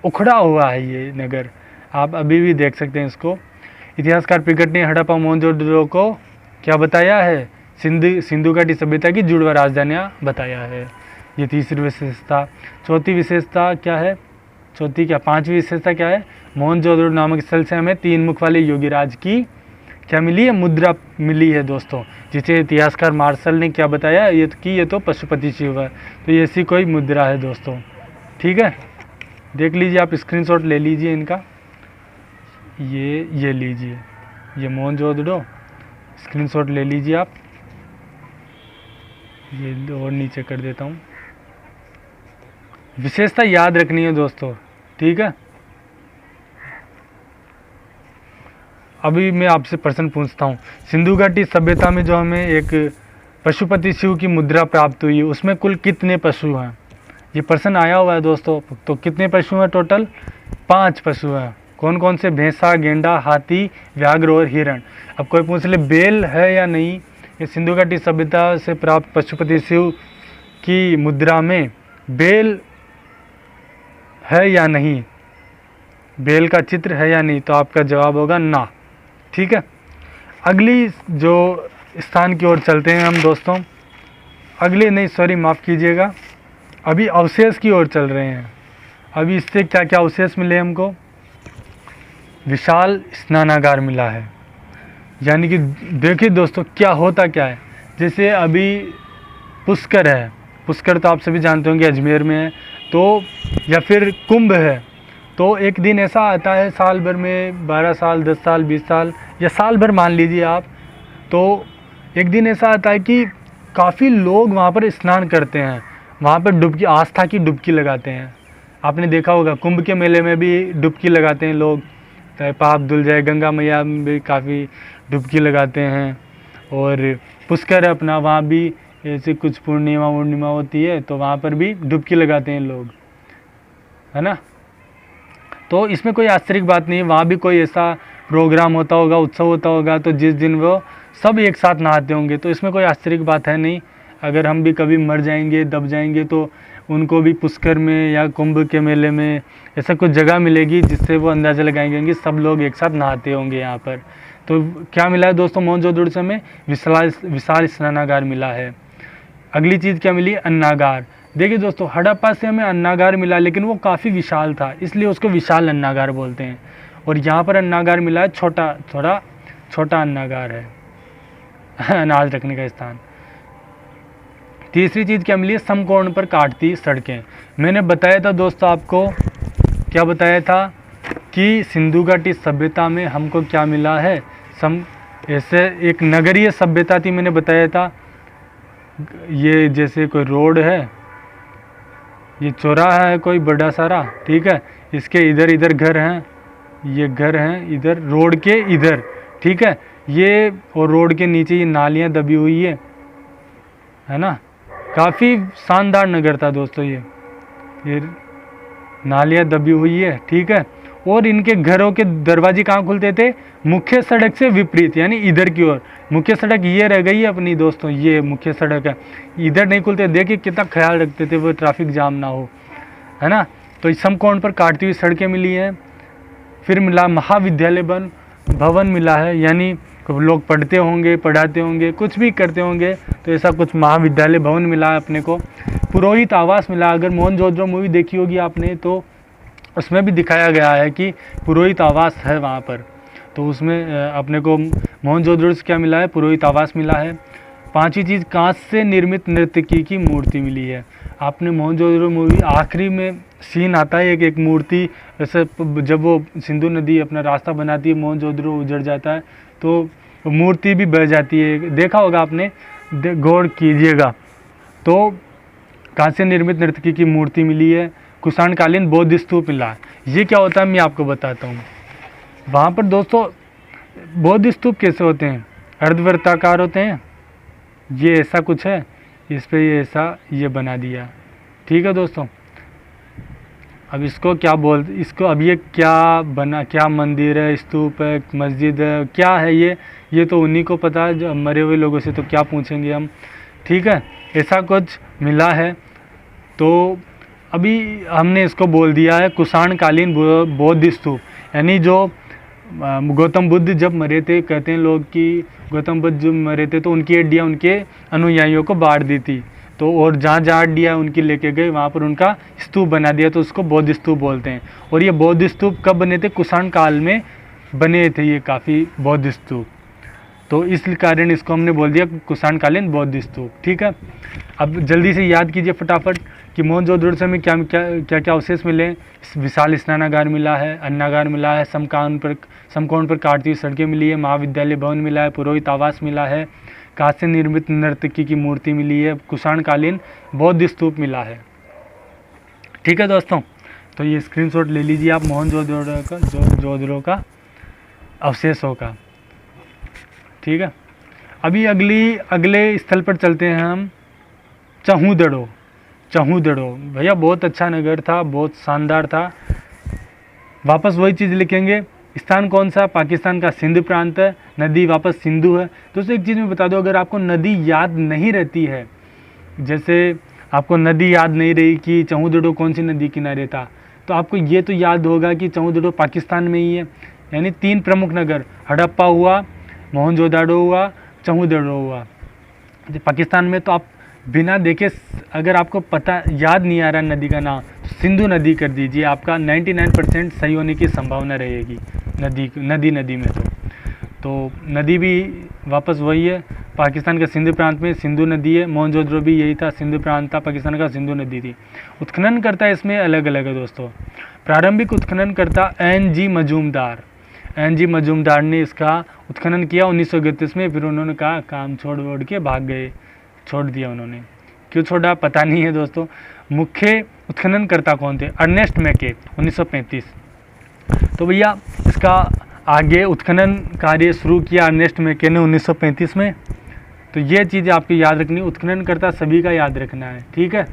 उखड़ा हुआ है ये नगर, आप अभी भी देख सकते हैं इसको। इतिहासकार पिगट ने हड़प्पा मोहनजोदड़ो को क्या बताया है, सिंधु घाटी सभ्यता की जुड़वा राजधानियाँ बताया है। ये तीसरी विशेषता। चौथी विशेषता क्या है, पांचवी विशेषता क्या है, मोहनजोदड़ो नामक स्थल से हमें 3 मुख वाले योगीराज की क्या मिली है, मुद्रा मिली है दोस्तों, जिसे इतिहासकार मार्शल ने क्या बताया, ये तो पशुपति शिव है। तो ये ऐसी कोई मुद्रा है दोस्तों, ठीक है। देख लीजिए, आप स्क्रीनशॉट ले लीजिए इनका, ये लीजिए, ये मोहनजोदड़ो, स्क्रीनशॉट ले लीजिए आप। ये और नीचे कर देता हूँ। विशेषता याद रखनी है दोस्तों, ठीक है। अभी मैं आपसे प्रश्न पूछता हूँ, सिंधु घाटी सभ्यता में जो हमें एक पशुपति शिव की मुद्रा प्राप्त हुई है, उसमें कुल कितने पशु हैं, ये प्रश्न आया हुआ है दोस्तों। तो कितने पशु हैं टोटल, 5 पशु हैं। कौन कौन से, भैंसा, गेंडा, हाथी, व्याघ्र और हिरण। अब कोई पूछ ले बेल है या नहीं, ये सिंधु घाटी सभ्यता से प्राप्त पशुपति शिव की मुद्रा में बेल है या नहीं, बेल का चित्र है या नहीं, तो आपका जवाब होगा ना, ठीक है। अगली जो स्थान की ओर चलते हैं हम दोस्तों, माफ़ कीजिएगा, अभी अवशेष की ओर चल रहे हैं। अभी इससे क्या क्या अवशेष मिले हमको, विशाल स्नानागार मिला है। यानी कि देखिए दोस्तों क्या होता क्या है, जैसे अभी पुष्कर है, पुष्कर तो आप सभी जानते होंगे अजमेर में है, तो या फिर कुंभ है। तो एक दिन ऐसा आता है साल भर में, 12 साल 10 साल 20 साल या साल भर मान लीजिए आप, तो एक दिन ऐसा आता है कि काफ़ी लोग वहाँ पर स्नान करते हैं, वहाँ पर डुबकी, आस्था की डुबकी लगाते हैं। आपने देखा होगा कुंभ के मेले में भी डुबकी लगाते हैं लोग, चाहे पाप धुल जाए। गंगा मैया में भी काफ़ी डुबकी लगाते हैं। और पुष्कर है अपना, वहाँ भी ऐसे कुछ पूर्णिमा होती है तो वहाँ पर भी डुबकी लगाते हैं लोग, है ना। तो इसमें कोई आश्चर्य की बात नहीं है, वहाँ भी कोई ऐसा प्रोग्राम होता होगा, उत्सव होता होगा, तो जिस दिन वो सब एक साथ नहाते होंगे, तो इसमें कोई आश्चर्य की बात है नहीं। अगर हम भी कभी मर जाएंगे, दब जाएंगे, तो उनको भी पुष्कर में या कुंभ के मेले में ऐसा कुछ जगह मिलेगी जिससे वो अंदाज़ा लगाएंगे कि सब लोग एक साथ नहाते होंगे यहाँ पर। तो क्या मिला है दोस्तों, मोहनजोदड़ो से हमें विशाल स्नानागार मिला है। अगली चीज़ क्या मिली, अन्नागार। देखिए दोस्तों, हड़प्पा से हमें अन्नागार मिला, लेकिन वो काफ़ी विशाल था, इसलिए उसको विशाल अन्नागार बोलते हैं। और यहाँ पर अन्नागार मिला है छोटा अन्नागार है, अनाज रखने का स्थान। तीसरी चीज़ क्या मिली है, समकोण पर काटती सड़कें। मैंने बताया था दोस्तों आपको, क्या बताया था कि सिंधु घाटी सभ्यता में हमको क्या मिला है, ऐसे एक नगरीय सभ्यता थी, मैंने बताया था। ये जैसे कोई रोड है, ये चौराहा है कोई बड़ा सारा, ठीक है, इसके इधर इधर घर हैं, ये घर हैं इधर रोड के इधर, ठीक है, ये और रोड के नीचे ये नालियाँ दबी हुई है ना। काफ़ी शानदार नगर था दोस्तों ये नालियाँ दबी हुई है, ठीक है। और इनके घरों के दरवाजे कहाँ खुलते थे, मुख्य सड़क से विपरीत, यानी इधर की ओर। मुख्य सड़क ये रह गई है अपनी दोस्तों, ये मुख्य सड़क है, इधर नहीं खुलते। देखिए कितना ख्याल रखते थे वो, ट्रैफिक जाम ना हो, है ना। तो इस समकोण पर काटती हुई सड़कें मिली हैं। फिर मिला महाविद्यालय भवन मिला है, यानी लोग पढ़ते होंगे, पढ़ाते होंगे, कुछ भी करते होंगे, तो ऐसा कुछ महाविद्यालय भवन मिला है अपने को। पुरोहित आवास मिला। अगर मोहनजोदड़ो मूवी देखी होगी आपने तो उसमें भी दिखाया गया है कि पुरोहित आवास है वहाँ पर, तो उसमें अपने को मोहनजोदड़ो से क्या मिला है, पुरोहित आवास मिला है। पांचवी चीज़, कांच से निर्मित नर्तकी की मूर्ति मिली है। आपने मोहनजोदड़ो मूवी आखिरी में सीन आता है, एक मूर्ति, वैसे जब वो सिंधु नदी अपना रास्ता बनाती है, मोहनजोदड़ो उजड़ जाता है, तो मूर्ति भी बह जाती है, देखा होगा आपने, गौर कीजिएगा। तो कांच से निर्मित नर्तकी की मूर्ति मिली है। कुषाणकालीन बौद्ध स्तूप मिला। ये क्या होता है मैं आपको बताता हूँ। वहाँ पर दोस्तों बौद्ध स्तूप कैसे होते हैं, अर्धवृत्ताकार होते हैं, ये ऐसा कुछ है, इस पे ये ऐसा ये बना दिया, ठीक है दोस्तों। अब इसको क्या इसको अब ये क्या बना, क्या मंदिर है, स्तूप है, मस्जिद है, क्या है ये तो उन्हीं को पता है, जो मरे हुए लोगों से तो क्या पूछेंगे हम, ठीक है। ऐसा कुछ मिला है। तो अभी हमने इसको बोल दिया है कुषाणकालीन बौद्ध स्तूप, यानी जो गौतम बुद्ध जब मरे थे, कहते हैं लोग कि गौतम बुद्ध जब मरे थे तो उनकी हड्डियाँ उनके अनुयायियों को बांट दी थी, तो और जहाँ जहाँ हड्डियाँ उनकी लेके गए वहाँ पर उनका स्तूप बना दिया, तो उसको बौद्ध स्तूप बोलते हैं। और ये बौद्ध स्तूप कब बने थे, कुषाण काल में बने थे ये काफ़ी बौद्ध स्तूप, तो इस कारण इसको हमने बोल दिया कुषाणकालीन बौद्ध स्तूप, ठीक है। अब जल्दी से याद कीजिए फटाफट कि मोहनजोदड़ो से हमें क्या क्या क्या अवशेष मिले। विशाल स्नानागार मिला है, अन्नागार मिला है, समकोण पर काटती हुई सड़कें मिली है, महाविद्यालय भवन मिला है, पुरोहित आवास मिला है, कांच से निर्मित नर्तकी की मूर्ति मिली है, कुषाणकालीन बौद्ध स्तूप मिला है, ठीक है दोस्तों। तो ये स्क्रीनशॉट ले लीजिए आप मोहनजोदड़ो का अवशेषों का, ठीक है। अभी अगले स्थल पर चलते हैं हम, चहूदड़ो। भैया बहुत अच्छा नगर था, बहुत शानदार था। वापस वही चीज़ लिखेंगे, स्थान कौन सा, पाकिस्तान का सिंध प्रांत है, नदी वापस सिंधु है। दोस्तों एक चीज़ मैं बता दूं, अगर आपको नदी याद नहीं रहती है, जैसे आपको नदी याद नहीं रही कि चहूदड़ो कौन सी नदी किनारे था, तो आपको ये तो याद होगा कि चहूदड़ो पाकिस्तान में ही है। यानी 3 प्रमुख नगर, हड़प्पा हुआ, मोहनजोदड़ो हुआ, चहूदड़ो हुआ पाकिस्तान में। तो आप बिना देखे, अगर आपको पता याद नहीं आ रहा नदी का नाम, तो सिंधु नदी कर दीजिए, आपका 99% सही होने की संभावना रहेगी नदी में। तो नदी भी वापस वही है, पाकिस्तान का सिंध प्रांत में सिंधु नदी है। मोहनजोदड़ो भी यही था, सिंधु प्रांत था, पाकिस्तान का सिंधु नदी थी। उत्खननकर्ता इसमें अलग अलग है दोस्तों। प्रारंभिक उत्खननकर्ता NG मजूमदार, NG मजूमदार ने इसका उत्खनन किया 1931 में। फिर उन्होंने कहा काम छोड़ वोड़ के भाग गए, छोड़ दिया उन्होंने। क्यों छोड़ा पता नहीं है दोस्तों। मुख्य उत्खननकर्ता कौन थे? अर्नेस्ट मैके 1935। तो भैया इसका आगे उत्खनन कार्य शुरू किया अर्नेस्ट मैके ने 1935 में। तो ये चीज़ें आपकी याद रखनी, उत्खननकर्ता सभी का याद रखना है, ठीक है।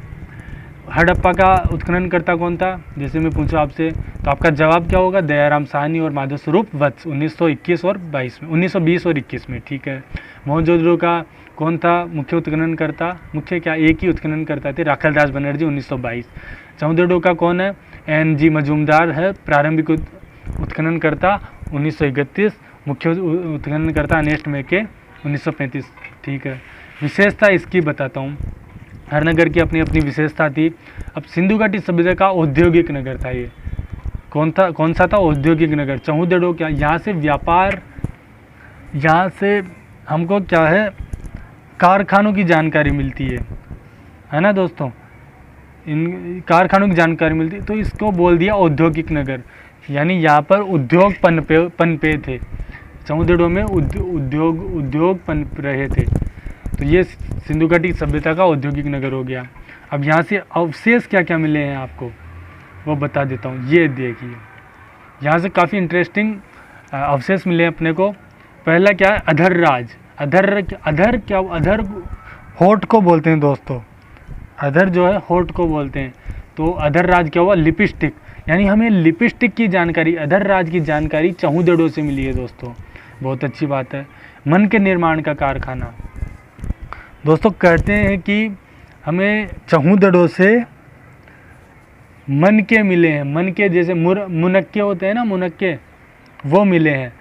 हड़प्पा का उत्खननकर्ता कौन था? जैसे मैं पूछूं आपसे तो आपका जवाब क्या होगा? दयाराम साहनी और माधव स्वरूप वत्स 1921 और 22 में, 1920 और 21 में, ठीक है। मोहनजोदड़ो का कौन था मुख्य उत्खननकर्ता? मुख्य क्या, एक ही उत्खननकर्ता थे, राखलदास बनर्जी 1922। चौदेड़ो का कौन है? NG मजूमदार है प्रारंभिक उत्खननकर्ता 1931। मुख्य उत्खननकर्ता अर्नेस्ट मैके 1935, ठीक है। विशेषता इसकी बताता हूँ, हर नगर की अपनी अपनी विशेषता थी। अब सिंधु घाटी सभ्यता का औद्योगिक नगर था ये। कौन सा था? औद्योगिक नगर। चौदेड़ो क्या, यहाँ से व्यापार, यहाँ से हमको क्या है, कारखानों की जानकारी मिलती है ना दोस्तों, इन कारखानों की जानकारी मिलती है। तो इसको बोल दिया औद्योगिक नगर, यानी यहाँ पर उद्योग पनपे थे। चौदेड़ो में उद्योग पनप रहे थे। तो ये सिंधु घाटी सभ्यता का औद्योगिक नगर हो गया। अब यहाँ से अवशेष क्या क्या मिले हैं आपको वो बता देता हूँ। ये देखिए, यहाँ से काफ़ी इंटरेस्टिंग अवशेष मिले अपने को। पहला क्या है? अधर राज। अधर होठ को बोलते हैं दोस्तों, अधर जो है होठ को बोलते हैं। तो अधर राज क्या हुआ? लिपस्टिक, यानी हमें लिपस्टिक की जानकारी, अधर राज की जानकारी चौदेड़ो से मिली है दोस्तों, बहुत अच्छी बात है। मन के निर्माण का कारखाना, दोस्तों कहते हैं कि हमें चौदेड़ो से मन के मिले हैं। मन के जैसे मुनक्के होते हैं ना, मुनक्के वो मिले हैं।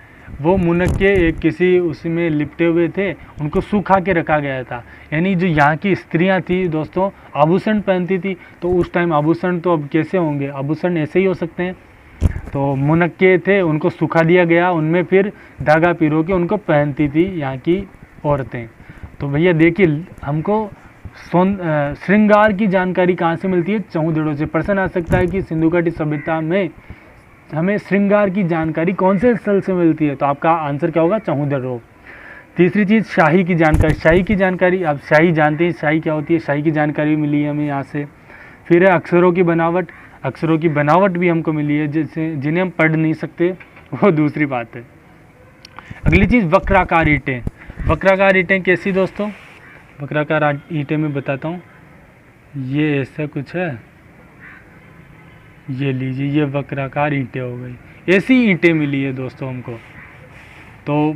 वो मुनक्के एक किसी उसमें लिपटे हुए थे, उनको सुखा के रखा गया था। यानी जो यहाँ की स्त्रियाँ थी दोस्तों, आभूषण पहनती थी। तो उस टाइम आभूषण तो अब कैसे होंगे, आभूषण ऐसे ही हो सकते हैं। तो मुनक्के थे, उनको सुखा दिया गया, उनमें फिर धागा पिरो के उनको पहनती थी यहाँ की औरतें। तो भैया देखिए, हमको श्रृंगार की जानकारी कहाँ से मिलती है? चौदेड़ो से। प्रश्न आ सकता है कि सिंधु घाटी सभ्यता में हमें श्रृंगार की जानकारी कौन से स्थल से मिलती है? तो आपका आंसर क्या होगा? चौदेड़ो। तीसरी चीज़ शाही की जानकारी। शाही की जानकारी, आप शाही जानते हैं, शाही क्या होती है? शाही की जानकारी मिली है हमें यहाँ से। फिर है अक्षरों की बनावट। अक्षरों की बनावट भी हमको मिली है, जैसे जिन्हें हम पढ़ नहीं सकते, वो दूसरी बात है। अगली चीज़ वक्राकार ईंटें। वक्राकार ईंटें कैसी दोस्तों? वक्राकार ईंटें मैं बताता हूँ। ये ऐसा कुछ है, ये लीजिए, ये वक्राकार ईंटें हो गई। ऐसी ईंटें मिली है दोस्तों हमको, तो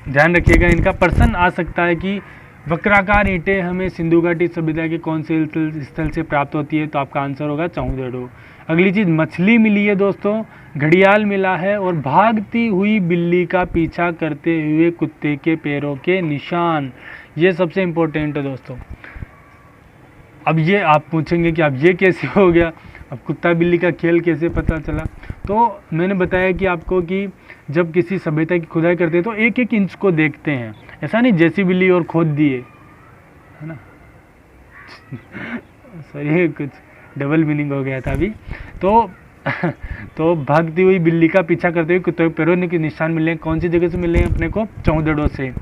ध्यान रखिएगा। इनका प्रश्न आ सकता है कि वक्राकार ईंटें हमें सिंधु घाटी सभ्यता के कौन से स्थल से प्राप्त होती है? तो आपका आंसर होगा चौदेड़ो। अगली चीज़ मछली मिली है दोस्तों, घड़ियाल मिला है, और भागती हुई बिल्ली का पीछा करते हुए कुत्ते के पैरों के निशान। ये सबसे इम्पोर्टेंट है दोस्तों। अब ये आप पूछेंगे कि अब ये कैसे हो गया, अब कुत्ता बिल्ली का खेल कैसे पता चला? तो मैंने बताया कि आपको कि जब किसी सभ्यता की खुदाई करते हैं तो एक एक इंच को देखते हैं, ऐसा नहीं जैसी बिल्ली और खोद दिए, है ना। सॉरी, कुछ डबल मीनिंग हो गया था अभी। तो भागती हुई बिल्ली का पीछा करते हुए कुत्ते के पैरों के निशान मिले हैं। कौन सी जगह से मिले हैं अपने को? चौदेड़ो से।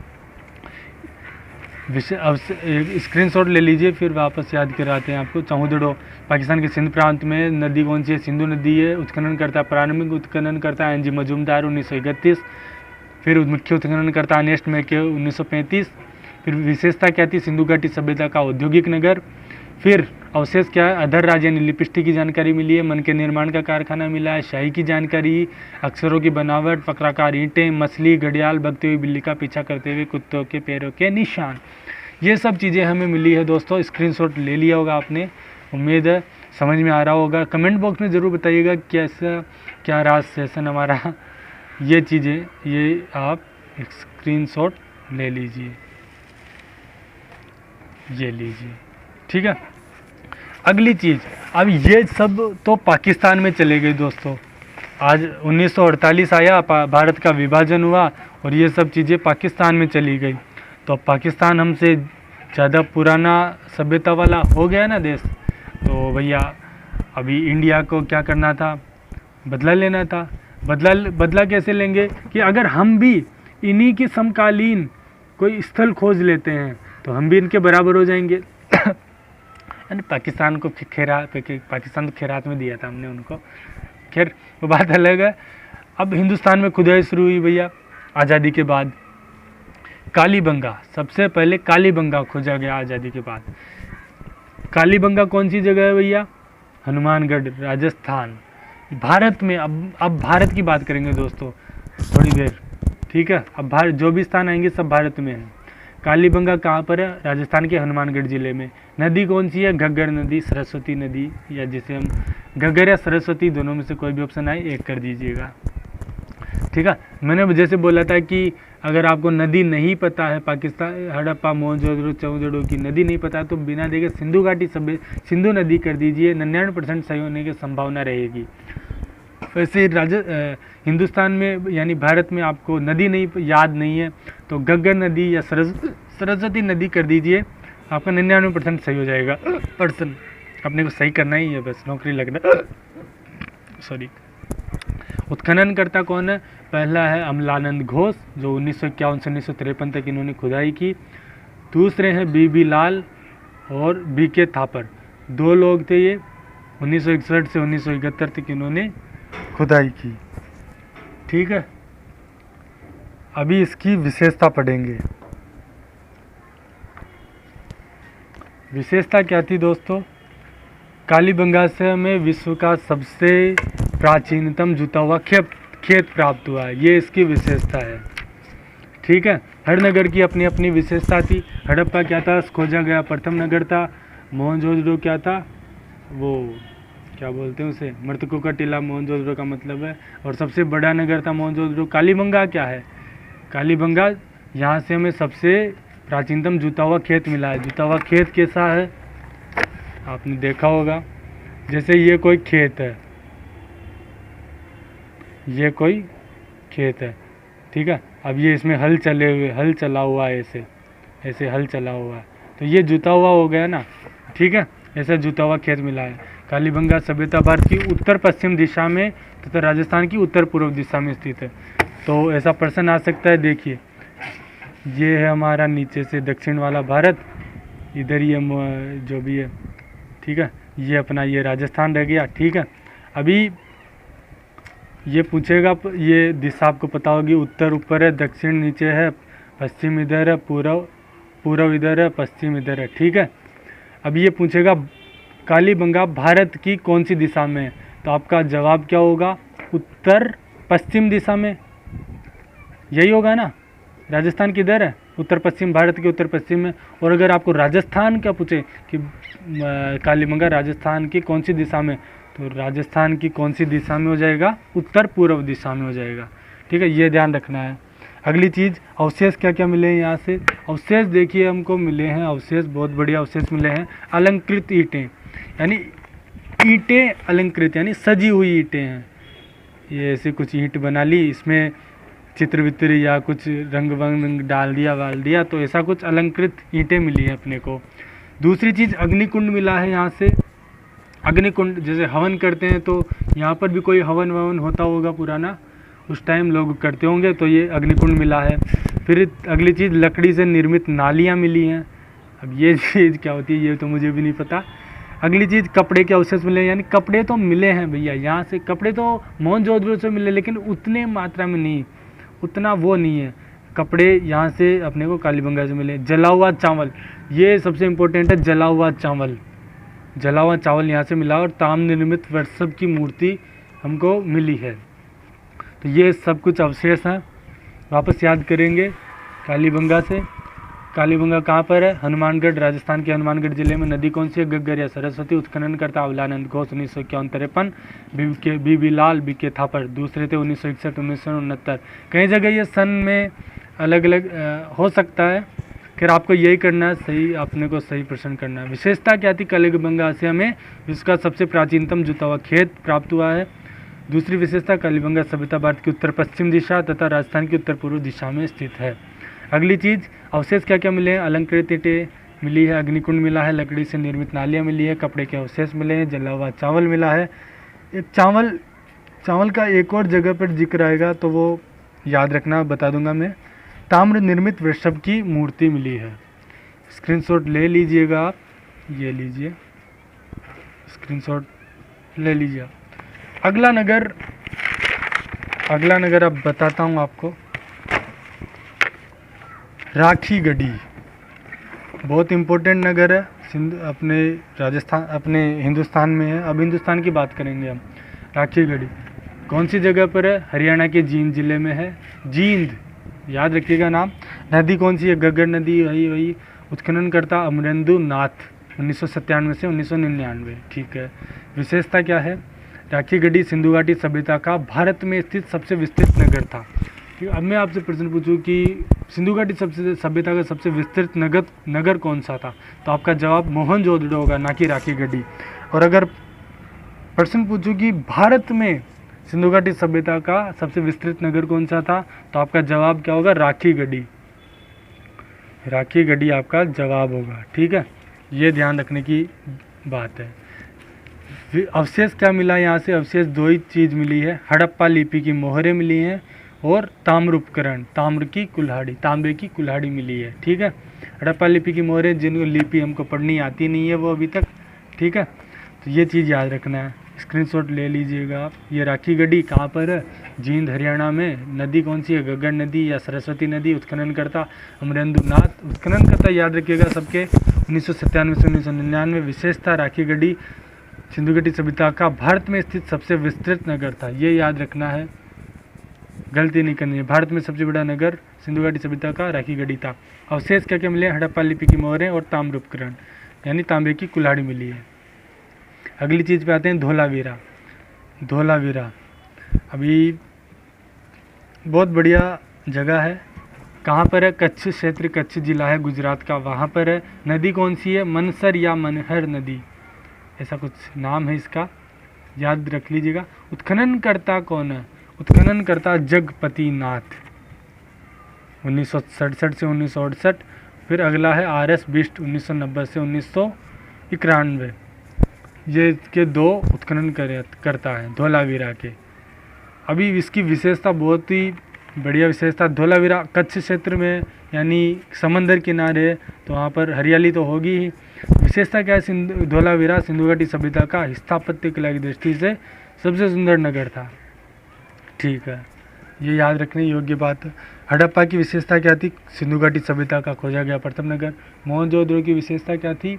अब स्क्रीनशॉट ले लीजिए, फिर वापस याद कराते हैं आपको। चौदेड़ो पाकिस्तान के सिंध प्रांत में नदी कौन सी है? सिंधु नदी है। उत्खननकर्ता प्रारंभिक उत्खननकर्ता NG मजूमदार 1931। फिर मुख्य उत्खननकर्ता अर्नेस्ट मैके 1935। फिर विशेषता क्या थी? सिंधु घाटी सभ्यता का औद्योगिक नगर। फिर अवशेष क्या है? अधर राज यानी लिपस्टिक की जानकारी मिली है, मन के निर्माण का कारखाना मिला है, शाही की जानकारी, अक्षरों की बनावट, वक्राकार ईंटें, मछली, घड़ियाल, भगती हुई बिल्ली का पीछा करते हुए कुत्तों के पैरों के निशान। ये सब चीज़ें हमें मिली है दोस्तों। स्क्रीनशॉट ले लिया होगा आपने, उम्मीद है समझ में आ रहा होगा। कमेंट बॉक्स में ज़रूर बताइएगा कैसा क्या राज सेशन हमारा। ये चीज़ें ये आप स्क्रीनशॉट ले लीजिए, ये लीजिए, ठीक है। अगली चीज़, अब ये सब तो पाकिस्तान में चले गए दोस्तों। आज 1948 आया, भारत का विभाजन हुआ, और ये सब चीज़ें पाकिस्तान में चली गई। तो अब पाकिस्तान हमसे ज़्यादा पुराना सभ्यता वाला हो गया ना देश, तो भैया अभी इंडिया को क्या करना था, बदला लेना था। बदला कैसे लेंगे कि अगर हम भी इन्हीं के समकालीन कोई स्थल खोज लेते हैं तो हम भी इनके बराबर हो जाएंगे। यानी पाकिस्तान को पाकिस्तान तो खैरात में दिया था हमने उनको, खैर वो बात अलग है। अब हिंदुस्तान में खुदाई शुरू हुई भैया आज़ादी के बाद। कालीबंगा, सबसे पहले कालीबंगा खोजा गया आज़ादी के बाद। कालीबंगा कौन सी जगह है भैया? हनुमानगढ़, राजस्थान, भारत में। अब भारत की बात करेंगे दोस्तों थोड़ी देर, ठीक है। अब भारत जो भी स्थान आएंगे सब भारत में है। कालीबंगा कहाँ पर है? राजस्थान के हनुमानगढ़ जिले में। नदी कौन सी है? घग्गर नदी, सरस्वती नदी, या जिसे हम घग्गर या सरस्वती दोनों में से कोई भी ऑप्शन आए एक कर दीजिएगा, ठीक है। मैंने जैसे बोला था कि अगर आपको नदी नहीं पता है, पाकिस्तान हड़प्पा मोहनजोदड़ो चौदड़ो की नदी नहीं पता तो बिना देखे सिंधु घाटी सिंधु नदी कर दीजिए, 99% सही होने की संभावना रहेगी। वैसे हिंदुस्तान में यानी भारत में आपको नदी नहीं याद नहीं है तो घग्गर नदी या सरस्वती नदी कर दीजिए, आपका 99% सही हो जाएगा। पर्सन अपने को सही करना ही है, बस नौकरी लगना। सॉरी। उत्खननकर्ता कौन है? पहला है अमलानंद घोष जो 1951 से 1953 तक इन्होंने खुदाई की। दूसरे हैं बीबी लाल और बीके थापर, दो लोग थे ये, 1961 से 1971 तक इन्होंने खुदाई की, ठीक है। अभी इसकी विशेषता पढ़ेंगे। विशेषता क्या थी दोस्तों? कालीबंगा से हमें विश्व का सबसे प्राचीनतम जुता हुआ खेत प्राप्त हुआ है, ये इसकी विशेषता है, ठीक है। हर नगर की अपनी अपनी विशेषता थी। हड़प्पा क्या था? खोजा गया प्रथम नगर था। मोहनजोदड़ो क्या था? वो क्या बोलते हैं उसे, मृतकों का टीला मोहनजोदड़ो का मतलब है, और सबसे बड़ा नगर था मोहनजोदड़ो। कालीबंगा क्या है? कालीबंगा यहाँ से हमें सबसे प्राचीनतम जुता हुआ खेत मिला है। जुता हुआ खेत कैसा है आपने देखा होगा, जैसे ये कोई खेत है, ये कोई खेत है, ठीक है। अब ये इसमें हल चला हुआ है, ऐसे हल चला हुआ है, तो ये जुता हुआ हो गया ना, ठीक है। ऐसा जुता हुआ खेत मिला है। कालीबंगा सभ्यता भारत की उत्तर पश्चिम दिशा में तथा राजस्थान की उत्तर पूर्व दिशा में स्थित है। तो ऐसा प्रश्न आ सकता है, देखिए ये है हमारा नीचे से दक्षिण वाला भारत, इधर ये जो भी है, ठीक है, ये अपना ये राजस्थान रह गया, ठीक है। अभी ये पूछेगा, ये दिशा आपको पता होगी, उत्तर ऊपर है, दक्षिण नीचे है, पश्चिम इधर है, पूर्व इधर है, पश्चिम इधर है, ठीक है। अब ये पूछेगा कालीबंगा भारत की कौन सी दिशा में है, तो आपका जवाब क्या होगा? उत्तर पश्चिम दिशा में, यही होगा ना। राजस्थान किधर है? उत्तर पश्चिम, भारत के उत्तर पश्चिम में। और अगर आपको राजस्थान क्या पूछे कि कालीबंगा राजस्थान की कौन सी दिशा में, तो राजस्थान की कौन सी दिशा में हो जाएगा? उत्तर पूर्व दिशा में हो जाएगा, ठीक है, ये ध्यान रखना है। अगली चीज़, अवशेष क्या क्या मिले हैं यहाँ से? अवशेष देखिए हमको मिले हैं, अवशेष बहुत बढ़िया अवशेष मिले हैं। अलंकृत ईंटें, यानी ईंटें अलंकृत यानी सजी हुई ईंटें हैं। ये ऐसे कुछ ईंट बना ली, इसमें चित्र वित्र या कुछ रंग वंग डाल दिया, तो ऐसा कुछ अलंकृत ईंटें मिली है अपने को। दूसरी चीज़, अग्निकुंड मिला है यहाँ से। अग्निकुंड जैसे हवन करते हैं तो यहाँ पर भी कोई हवन ववन होता होगा पुराना, उस टाइम लोग करते होंगे, तो ये अग्निकुंड मिला है। फिर अगली चीज़, लकड़ी से निर्मित नालियाँ मिली हैं। अब ये चीज़ क्या होती है ये तो मुझे भी नहीं पता। अगली चीज़, कपड़े के अवशेष मिले, यानी कपड़े तो मिले हैं भैया यहाँ से। कपड़े तो मोहनजोदड़ो से मिले, लेकिन उतने मात्रा में नहीं, उतना वो नहीं है। कपड़े यहाँ से अपने को कालीबंगा से मिले। जला हुआ चावल, ये सबसे इम्पोर्टेंट है, जला हुआ चावल यहाँ से मिला, और ताम निर्मित वर्षभ की मूर्ति हमको मिली है। तो ये सब कुछ अवशेष हैं, वापस याद करेंगे कालीबंगा से। कालीबंगा कहाँ पर है? हनुमानगढ़, राजस्थान के हनुमानगढ़ जिले में। नदी कौन सी है? घग्गर या सरस्वती। उत्खननकर्ता अमलानंद घोष 1951-53। बीबी लाल, बीके थापर, दूसरे थे 1961-1969। कई जगह ये सन में अलग अलग हो सकता है, फिर आपको यही करना है, सही अपने को सही प्रश्न करना है। विशेषता क्या थी? कालीबंगा से हमें विश्व का सबसे प्राचीनतम जुता हुआ खेत प्राप्त हुआ है। दूसरी विशेषता, कालीबंगा सभ्यता भारत की उत्तर पश्चिम दिशा तथा राजस्थान की उत्तर पूर्व दिशा में स्थित है। अगली चीज़, अवशेष क्या क्या मिले हैं? अलंकृत ईंटें मिली है, अग्निकुंड मिला है, लकड़ी से निर्मित नालियाँ मिली है, कपड़े के अवशेष मिले हैं, जला हुआ चावल मिला है। एक चावल का एक और जगह पर जिक्र आएगा तो वो याद रखना, बता दूंगा मैं। ताम्र निर्मित वृषभ की मूर्ति मिली है। स्क्रीनशॉट ले लीजिएगा आप, ये लीजिए स्क्रीनशॉट ले लीजिए आप। अगला नगर अब बताता हूँ आपको, राखीगढ़ी। बहुत इम्पोर्टेंट नगर है, अपने राजस्थान, अपने हिंदुस्तान में है। अब हिंदुस्तान की बात करेंगे हम। राखीगढ़ी कौन सी जगह पर है? हरियाणा के जींद जिले में है। जींद, याद रखिएगा नाम। नदी कौन सी है? गग्गर नदी, वही। उत्खननकर्ता अमरेंद्र नाथ, 1997 से 1999। ठीक है। विशेषता क्या है? राखीगढ़ी सिंधु घाटी सभ्यता का भारत में स्थित सबसे विस्तृत नगर था। अब मैं आपसे प्रश्न पूछूं कि सिंधु घाटी सभ्यता का सबसे विस्तृत नगर कौन सा था, तो आपका जवाब मोहनजोदड़ो होगा, ना कि राखीगढ़ी। और अगर प्रश्न पूछूं कि भारत में सिंधु घाटी सभ्यता का सबसे विस्तृत नगर कौन सा था, तो आपका जवाब क्या होगा? राखीगढ़ी। राखीगढ़ी आपका जवाब होगा। ठीक है, ये ध्यान रखने की बात है। अवशेष क्या मिला यहाँ से? अवशेष दो ही चीज़ मिली है, हड़प्पा लिपि की मोहरें मिली हैं और ताम्र उपकरण, तांबे की कुल्हाड़ी मिली है। ठीक है, हड़प्पा लिपि की मोहरें, जिनको लिपि हमको पढ़नी आती नहीं है वो अभी तक। ठीक है, तो ये चीज़ याद रखना है, स्क्रीनशॉट ले लीजिएगा आप। ये राखीगढ़ी कहाँ पर है? जींद हरियाणा में। नदी कौन सी है? गग्गर नदी या सरस्वती नदी। उत्खननकर्ता अमरेंद्र नाथ। उत्खननकर्ता याद रखिएगा सबके, 1997 से 1999। विशेषता, राखीगढ़ी सिंधु घाटी सभ्यता का भारत में स्थित सबसे विस्तृत नगर था। ये याद रखना है, गलती नहीं करनी है। भारत में सबसे बड़ा नगर सिंधु घाटी सभ्यता का राखीगढ़ी था। अवशेष क्या क्या मिले? हड़प्पा लिपि की मोहरें और ताम्र उपकरण, यानी तांबे की कुल्हाड़ी मिली है। अगली चीज़ पे आते हैं, धोलावीरा। अभी बहुत बढ़िया जगह है। कहाँ पर है? कच्छ क्षेत्र, कच्छ जिला है गुजरात का, वहाँ पर है। नदी कौन सी है? मनसर या मनहर नदी, ऐसा कुछ नाम है इसका, याद रख लीजिएगा। उत्खननकर्ता कौन है? उत्खननकर्ता जगपति नाथ, 1967 से 1968। फिर अगला है RS बिष्ट, 1990 से 1991। ये इसके दो उत्खनन करता है धोलावीरा के। अभी इसकी विशेषता, बहुत ही बढ़िया विशेषता, धोलावीरा कच्छ क्षेत्र में, यानी समंदर किनारे, तो वहाँ पर हरियाली तो होगी ही। विशेषता क्या है? धोलावीरा सिंधु घाटी सभ्यता का स्थापत्य कला की दृष्टि से सबसे सुंदर नगर था। ठीक है, ये याद रखने योग्य बात है। हड़प्पा की विशेषता क्या थी? सिंधु घाटी सभ्यता का खोजा गया प्रथम नगर। मोहनजोदड़ो की विशेषता क्या थी?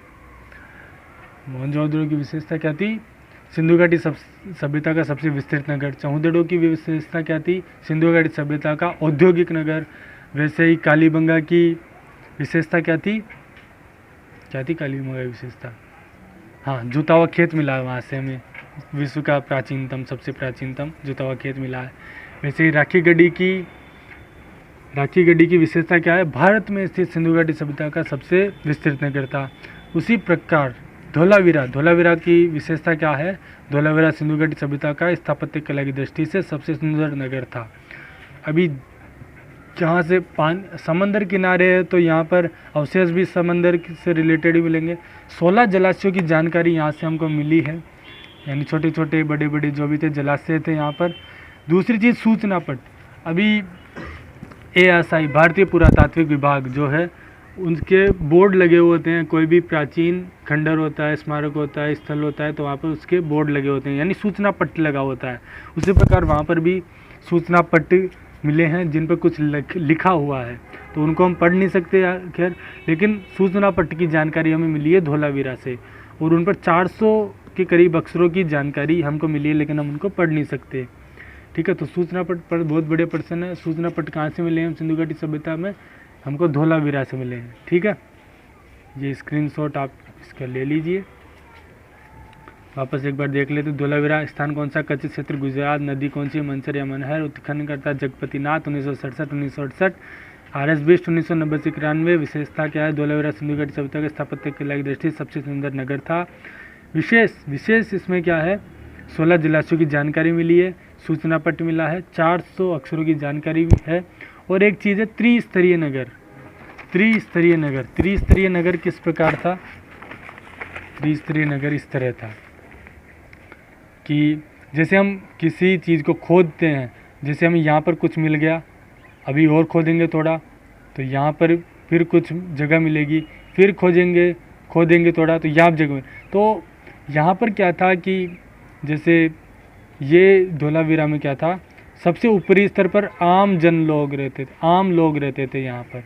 सिंधु घाटी सभ्यता का सबसे विस्तृत नगर। चौहदड़ो की विशेषता क्या थी? सिंधु घाटी सभ्यता का औद्योगिक नगर। वैसे ही कालीबंगा की विशेषता क्या थी? कालीबंगा की विशेषता? हाँ, जुता हुआ खेत मिला है वहाँ से हमें, विश्व का सबसे प्राचीनतम जुता हुआ खेत मिला है। वैसे ही राखीगढ़ी की विशेषता क्या है? भारत में स्थित सिंधु घाटी सभ्यता का सबसे विस्तृत नगर था। उसी प्रकार धोलावीरा की विशेषता क्या है? धोलावीरा सिंधु घाटी सभ्यता का स्थापत्य कला की दृष्टि से सबसे सुंदर नगर था। अभी जहाँ से समंदर किनारे है, तो यहाँ पर अवशेष भी समंदर से रिलेटेड ही मिलेंगे। 16 जलाशयों की जानकारी यहाँ से हमको मिली है, यानी छोटे छोटे बड़े बड़े जो भी थे जलाशय थे यहाँ पर। दूसरी चीज़, सूचना पट। अभी ASI भारतीय पुरातात्विक विभाग जो है, उनके बोर्ड लगे हुए होते हैं। कोई भी प्राचीन खंडर होता है, स्मारक होता है, स्थल होता है, तो वहाँ पर उसके बोर्ड लगे होते हैं, यानी सूचना पट्ट लगा होता है। उसी प्रकार वहाँ पर भी सूचना पट्ट मिले हैं जिन पर कुछ लिखा हुआ है, तो उनको हम पढ़ नहीं सकते खैर, लेकिन सूचना पट्ट की जानकारी हमें मिली है धोलावीरा से, और उन पर 400 के करीब अक्षरों की जानकारी हमको मिली है, लेकिन हम उनको पढ़ नहीं सकते। ठीक है, तो सूचना पट्ट पर बहुत बड़े प्रश्न है। सूचना पट्ट कहाँ से मिले हैं? हम सिंधु घाटी सभ्यता में हमको धोलावीरा से मिले हैं। ठीक है, ये स्क्रीनशॉट आप इसका ले लीजिए। वापस एक बार देख लेते। धोलावीरा स्थान कौन सा? कच्छ क्षेत्र गुजरात। नदी कौन सी? मनसर या मनहर। उत्खननकर्ता जगपति नाथ, 1967-1968। RS बिष्ट, 1990 से 91। विशेषता क्या है? धोलावीरा सिंधु घाटी सभ्यता के स्थापत्य कला की दृष्टि सबसे सुंदर नगर था। विशेष इसमें क्या है? 16 जलाशयों की जानकारी मिली है, सूचना पट मिला है, 400 अक्षरों की जानकारी भी है। और एक चीज़ है त्रिस्तरीय नगर। त्रिस्तरीय नगर, त्रिस्तरीय नगर किस प्रकार था? त्रिस्तरीय नगर इस तरह था कि जैसे हम किसी चीज़ को खोदते हैं, जैसे हमें यहाँ पर कुछ मिल गया, अभी और खोदेंगे थोड़ा तो यहाँ पर फिर कुछ जगह मिलेगी, फिर खोदेंगे थोड़ा तो यहाँ जगह। तो यहाँ पर क्या था कि जैसे ये धोलावीरा में क्या था, सबसे ऊपरी स्तर पर आम लोग रहते थे यहाँ पर।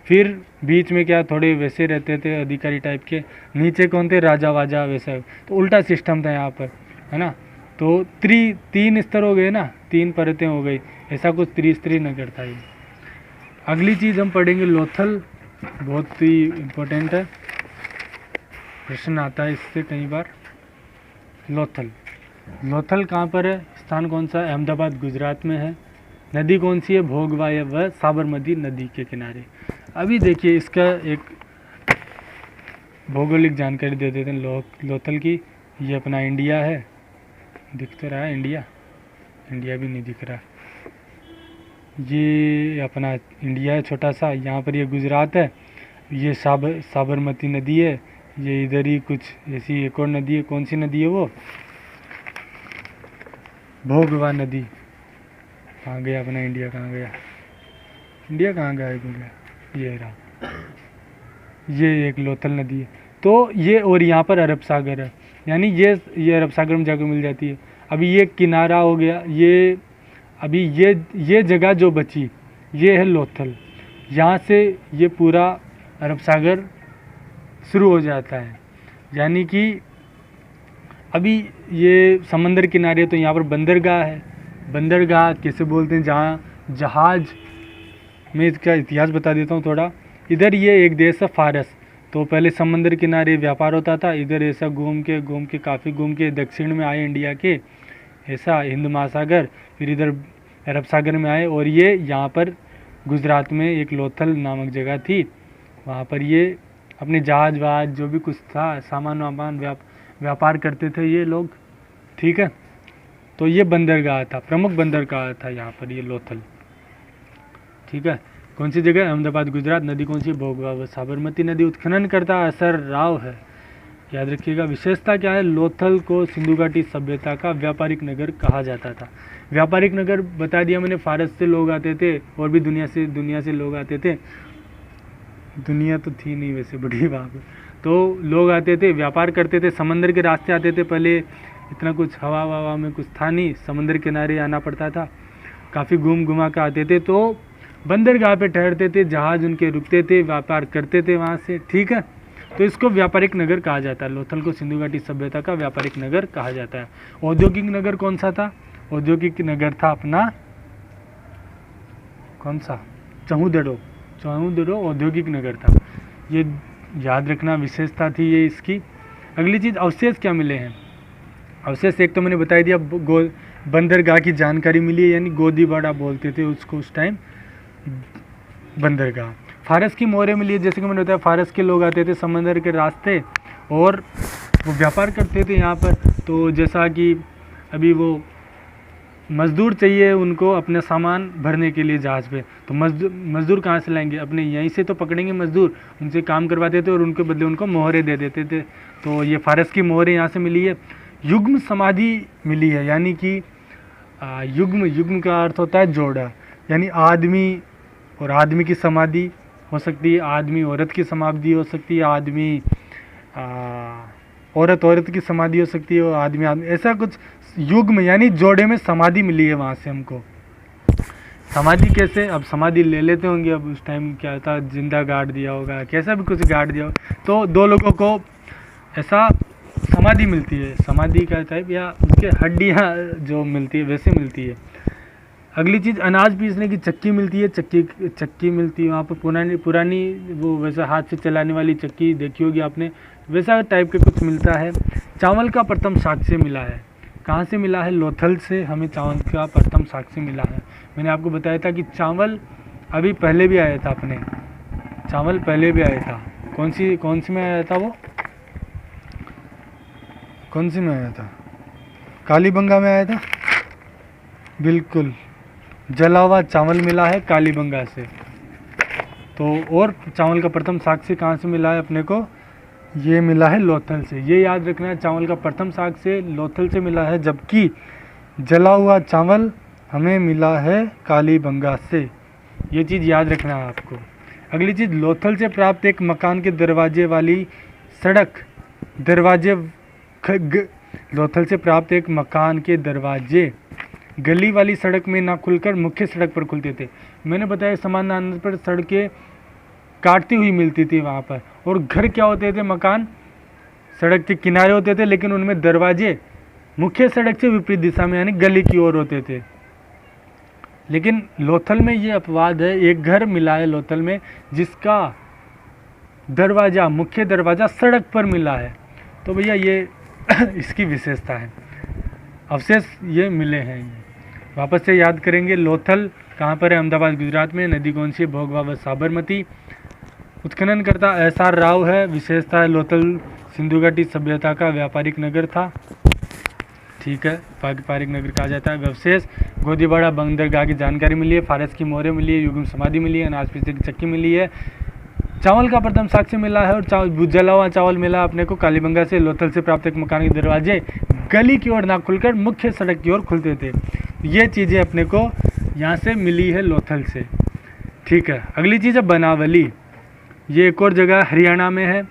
फिर बीच में क्या थोड़े वैसे रहते थे अधिकारी टाइप के, नीचे कौन थे? राजा वाजा वैसा। तो उल्टा सिस्टम था यहाँ पर, है ना। तो 3 स्तर हो गए ना, 3 परतें हो गई, ऐसा कुछ त्रिस्तरीय नगर था ये। अगली चीज़ हम पढ़ेंगे लोथल, बहुत ही इम्पोर्टेंट है, प्रश्न आता है इससे कई बार। लोथल कहाँ पर है? स्थान कौन सा? अहमदाबाद गुजरात में है। नदी कौन सी है? भोगवा व साबरमती नदी के किनारे। अभी देखिए इसका एक भौगोलिक जानकारी दे देते हैं लोथल की। ये अपना इंडिया है, दिख तो रहा है इंडिया भी नहीं दिख रहा। ये अपना इंडिया है छोटा सा, यहाँ पर ये गुजरात है, ये साबरमती नदी है, ये इधर ही कुछ ऐसी एक और नदी है। कौन सी नदी है वो? भोगवा नदी। कहाँ गया अपना इंडिया? कहाँ गया इंडिया? कहाँ गया? ये रहा, ये एक लोथल नदी है। तो ये, और यहाँ पर अरब सागर है, यानी ये अरब सागर में जाकर मिल जाती है। अभी ये किनारा हो गया, ये अभी ये जगह जो बची ये है लोथल। यहाँ से ये पूरा अरब सागर शुरू हो जाता है, यानी कि अभी ये समंदर किनारे, तो यहाँ पर बंदरगाह है। बंदरगाह किसे बोलते हैं? जहाँ जहाज, मैं इसका इतिहास बता देता हूँ थोड़ा। इधर ये एक देश है फारस, तो पहले समंदर किनारे व्यापार होता था, इधर ऐसा घूम के काफ़ी घूम के दक्षिण में आए इंडिया के, ऐसा हिंद महासागर, फिर इधर अरब सागर में आए। और ये यहाँ पर गुजरात में एक लोथल नामक जगह थी, वहाँ पर ये अपने जहाज वहाज जो भी कुछ था, सामान वामान व्यापार करते थे ये लोग, ठीक है। तो ये बंदरगाह था, प्रमुख बंदरगाह था यहाँ पर ये लोथल, ठीक है। कौन सी जगह? अहमदाबाद गुजरात। नदी कौन सी? भोगवा व साबरमती नदी। उत्खनन करता असर राव है, याद रखिएगा। विशेषता क्या है? लोथल को सिंधु घाटी सभ्यता का व्यापारिक नगर कहा जाता था। व्यापारिक नगर बता दिया मैंने, फारस से लोग आते थे और भी दुनिया से लोग आते थे। दुनिया तो थी नहीं वैसे बड़ी वहाँ पर, तो लोग आते थे, व्यापार करते थे, समंदर के रास्ते आते थे। पहले इतना कुछ हवा में कुछ था नहीं, समुद्र किनारे आना पड़ता था, काफ़ी घुमा कर आते थे। तो बंदरगाह पे ठहरते थे, जहाज उनके रुकते थे, व्यापार करते थे वहाँ से, ठीक है। तो इसको व्यापारिक नगर कहा जाता है। लोथल को सिंधु घाटी सभ्यता का व्यापारिक नगर कहा जाता है। औद्योगिक नगर कौन सा था? औद्योगिक नगर था अपना कौन सा? चहुदड़ो औद्योगिक नगर था। ये याद रखना, विशेषता थी ये इसकी। अगली चीज़, अवशेष क्या मिले हैं? अवशेष एक तो मैंने बता दिया, बंदरगाह की जानकारी मिली है, यानी गोदीबाड़ा बोलते थे उसको उस टाइम, बंदरगाह। फारस की मोहरें मिली है, जैसे कि मैंने बताया फारस के लोग आते थे समंदर के रास्ते और वो व्यापार करते थे यहाँ पर। तो जैसा कि अभी वो मज़दूर चाहिए उनको अपना सामान भरने के लिए जहाज़ पे, तो मज़दूर कहाँ से लाएंगे? अपने यहीं से तो पकड़ेंगे मज़दूर, उनसे काम करवाते थे और उनके बदले उनको मोहरें दे देते थे। तो ये फारस की मोहरें यहाँ से मिली है। युग्म समाधि मिली है, यानी कि युग्म का अर्थ होता है जोड़ा, यानी आदमी और आदमी की समाधि हो सकती है, आदमी औरत की समाधि हो सकती है, आदमी औरत की समाधि हो सकती है, और आदमी ऐसा कुछ युग्म यानी जोड़े में समाधि मिली है वहाँ से हमको। समाधि कैसे? अब समाधि ले लेते होंगे, अब उस टाइम क्या था, जिंदा गाड़ दिया होगा, कैसा भी कुछ गाड़ दिया हो, तो दो लोगों को ऐसा समाधि मिलती है, समाधि का टाइप, या उसके हड्डियाँ जो मिलती है वैसे मिलती है। अगली चीज़, अनाज पीसने की चक्की मिलती है, चक्की मिलती है वहाँ पर, पुरानी वो वैसा हाथ से चलाने वाली चक्की देखी होगी आपने, वैसा टाइप के कुछ मिलता है। चावल का प्रथम साक्ष्य मिला है, कहाँ से मिला है? लोथल से हमें चावल का प्रथम साक्ष्य मिला है। मैंने आपको बताया था कि चावल अभी पहले भी आया था, अपने चावल पहले भी आया था। कौन सी में आया था वो? कौन सी में आया था? कालीबंगा में आया था, बिल्कुल जला हुआ चावल मिला है कालीबंगा से। तो और चावल का प्रथम साक्ष्य कहाँ से मिला है अपने को, ये मिला है लोथल से। ये याद रखना है, चावल का प्रथम साक्ष्य लोथल से मिला है, जबकि जला हुआ चावल हमें मिला है कालीबंगा से। ये चीज़ याद रखना है आपको। अगली चीज़, लोथल से प्राप्त एक मकान के दरवाजे वाली सड़क, लोथल से प्राप्त एक मकान के दरवाजे गली वाली सड़क में ना खुलकर मुख्य सड़क पर खुलते थे। मैंने बताया समानांतर पर सड़कें काटती हुई मिलती थी वहाँ पर, और घर क्या होते थे, मकान सड़क के किनारे होते थे, लेकिन उनमें दरवाजे मुख्य सड़क से विपरीत दिशा में यानी गली की ओर होते थे। लेकिन लोथल में ये अपवाद है, एक घर मिला है लोथल में जिसका दरवाज़ा, मुख्य दरवाज़ा सड़क पर मिला है। तो भैया ये इसकी विशेषता है। अवशेष ये मिले हैं, वापस से याद करेंगे। लोथल कहाँ पर है, अहमदाबाद गुजरात में। नदी कौन सी है, भोगवा व साबरमती। उत्खननकर्ता एस.आर. राव है। विशेषता है लोथल सिंधु घाटी सभ्यता का व्यापारिक नगर था, ठीक है, व्यापारिक नगर कहा जाता है। अवशेष, गोदीबाड़ा बंदरगाह की जानकारी मिली है, फारस की मोहरें मिली है, युग्म समाधि मिली है, अनाज पीसने की चक्की मिली है, चावल का प्रथम साक्ष्य मिला है, और जला हुआ चावल मिला अपने को कालीबंगा से। लोथल से प्राप्त एक मकान के दरवाजे गली की ओर ना खुलकर मुख्य सड़क की ओर खुलते थे। ये चीज़ें अपने को यहाँ से मिली है लोथल से, ठीक है। अगली चीज़ है बनावली। ये एक और जगह हरियाणा में है,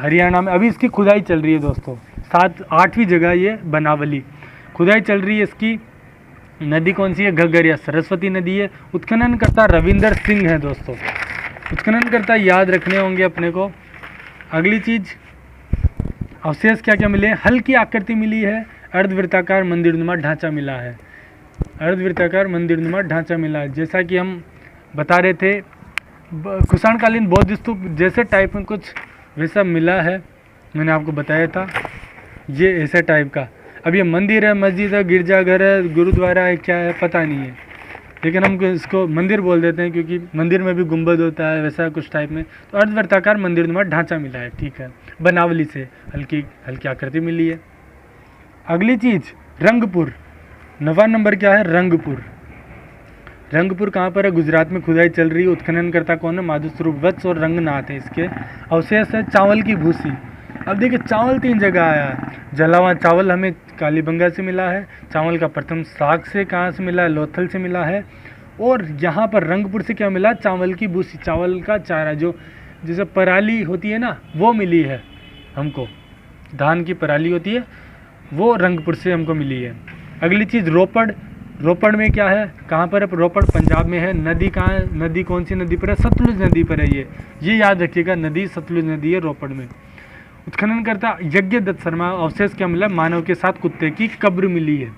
हरियाणा में अभी इसकी खुदाई चल रही है दोस्तों। 7-8वीं जगह ये बनावली, खुदाई चल रही है इसकी। नदी कौन सी है, घग्गर या सरस्वती नदी है। उत्खननकर्ता रविंदर सिंह है दोस्तों। उत्खननकर्ता याद रखने होंगे अपने को। अगली चीज़, अवशेष क्या क्या मिले, हल्की आकृति मिली है, अर्धवृत्ताकार मंदिरनुमा ढांचा मिला है, अर्धवृत्ताकार मंदिरनुमा ढांचा मिला है। जैसा कि हम बता रहे थे, कुषाणकालीन बौद्ध स्तूप जैसे टाइप में कुछ वैसा मिला है, मैंने आपको बताया था, ये ऐसे टाइप का। अब ये मंदिर है, मस्जिद है, गिरजाघर है, गुरुद्वारा है, क्या है पता नहीं है, लेकिन हम इसको मंदिर बोल देते हैं क्योंकि मंदिर में भी गुंबद होता है, वैसा कुछ टाइप में। तो अर्धवृत्ताकार मंदिरनुमा ढांचा मिला है, ठीक है। बनावली से हल्की आकृति मिली है। अगली चीज़, रंगपुर। 9वां नंबर क्या है, रंगपुर। रंगपुर कहाँ पर है, गुजरात में खुदाई चल रही है। उत्खननकर्ता कौन है, माधुस्वरूप वत्स और रंगनाथ है इसके। अवशेष है चावल की भूसी। अब देखिए, चावल 3 जगह आया है। जला हुआ चावल हमें कालीबंगा से मिला है, चावल का प्रथम साग से कहाँ से मिला है, लोथल से मिला है, और यहाँ पर रंगपुर से क्या मिला, चावल की भूसी, चावल का चारा, जो जैसे पराली होती है ना, वो मिली है हमको, धान की पराली होती है, वो रंगपुर से हमको मिली है। अगली चीज़, रोपड़। रोपड़ में क्या है, कहाँ पर है, रोपड़ पंजाब में है। नदी कहाँ है, नदी कौन सी नदी पर है, सतलुज नदी पर है। ये याद रखिएगा, नदी सतलुज नदी है रोपड़ में। उत्खननकर्ता यज्ञदत्त शर्मा। अवशेष क्या मिला, मानव के साथ कुत्ते की कब्र मिली है।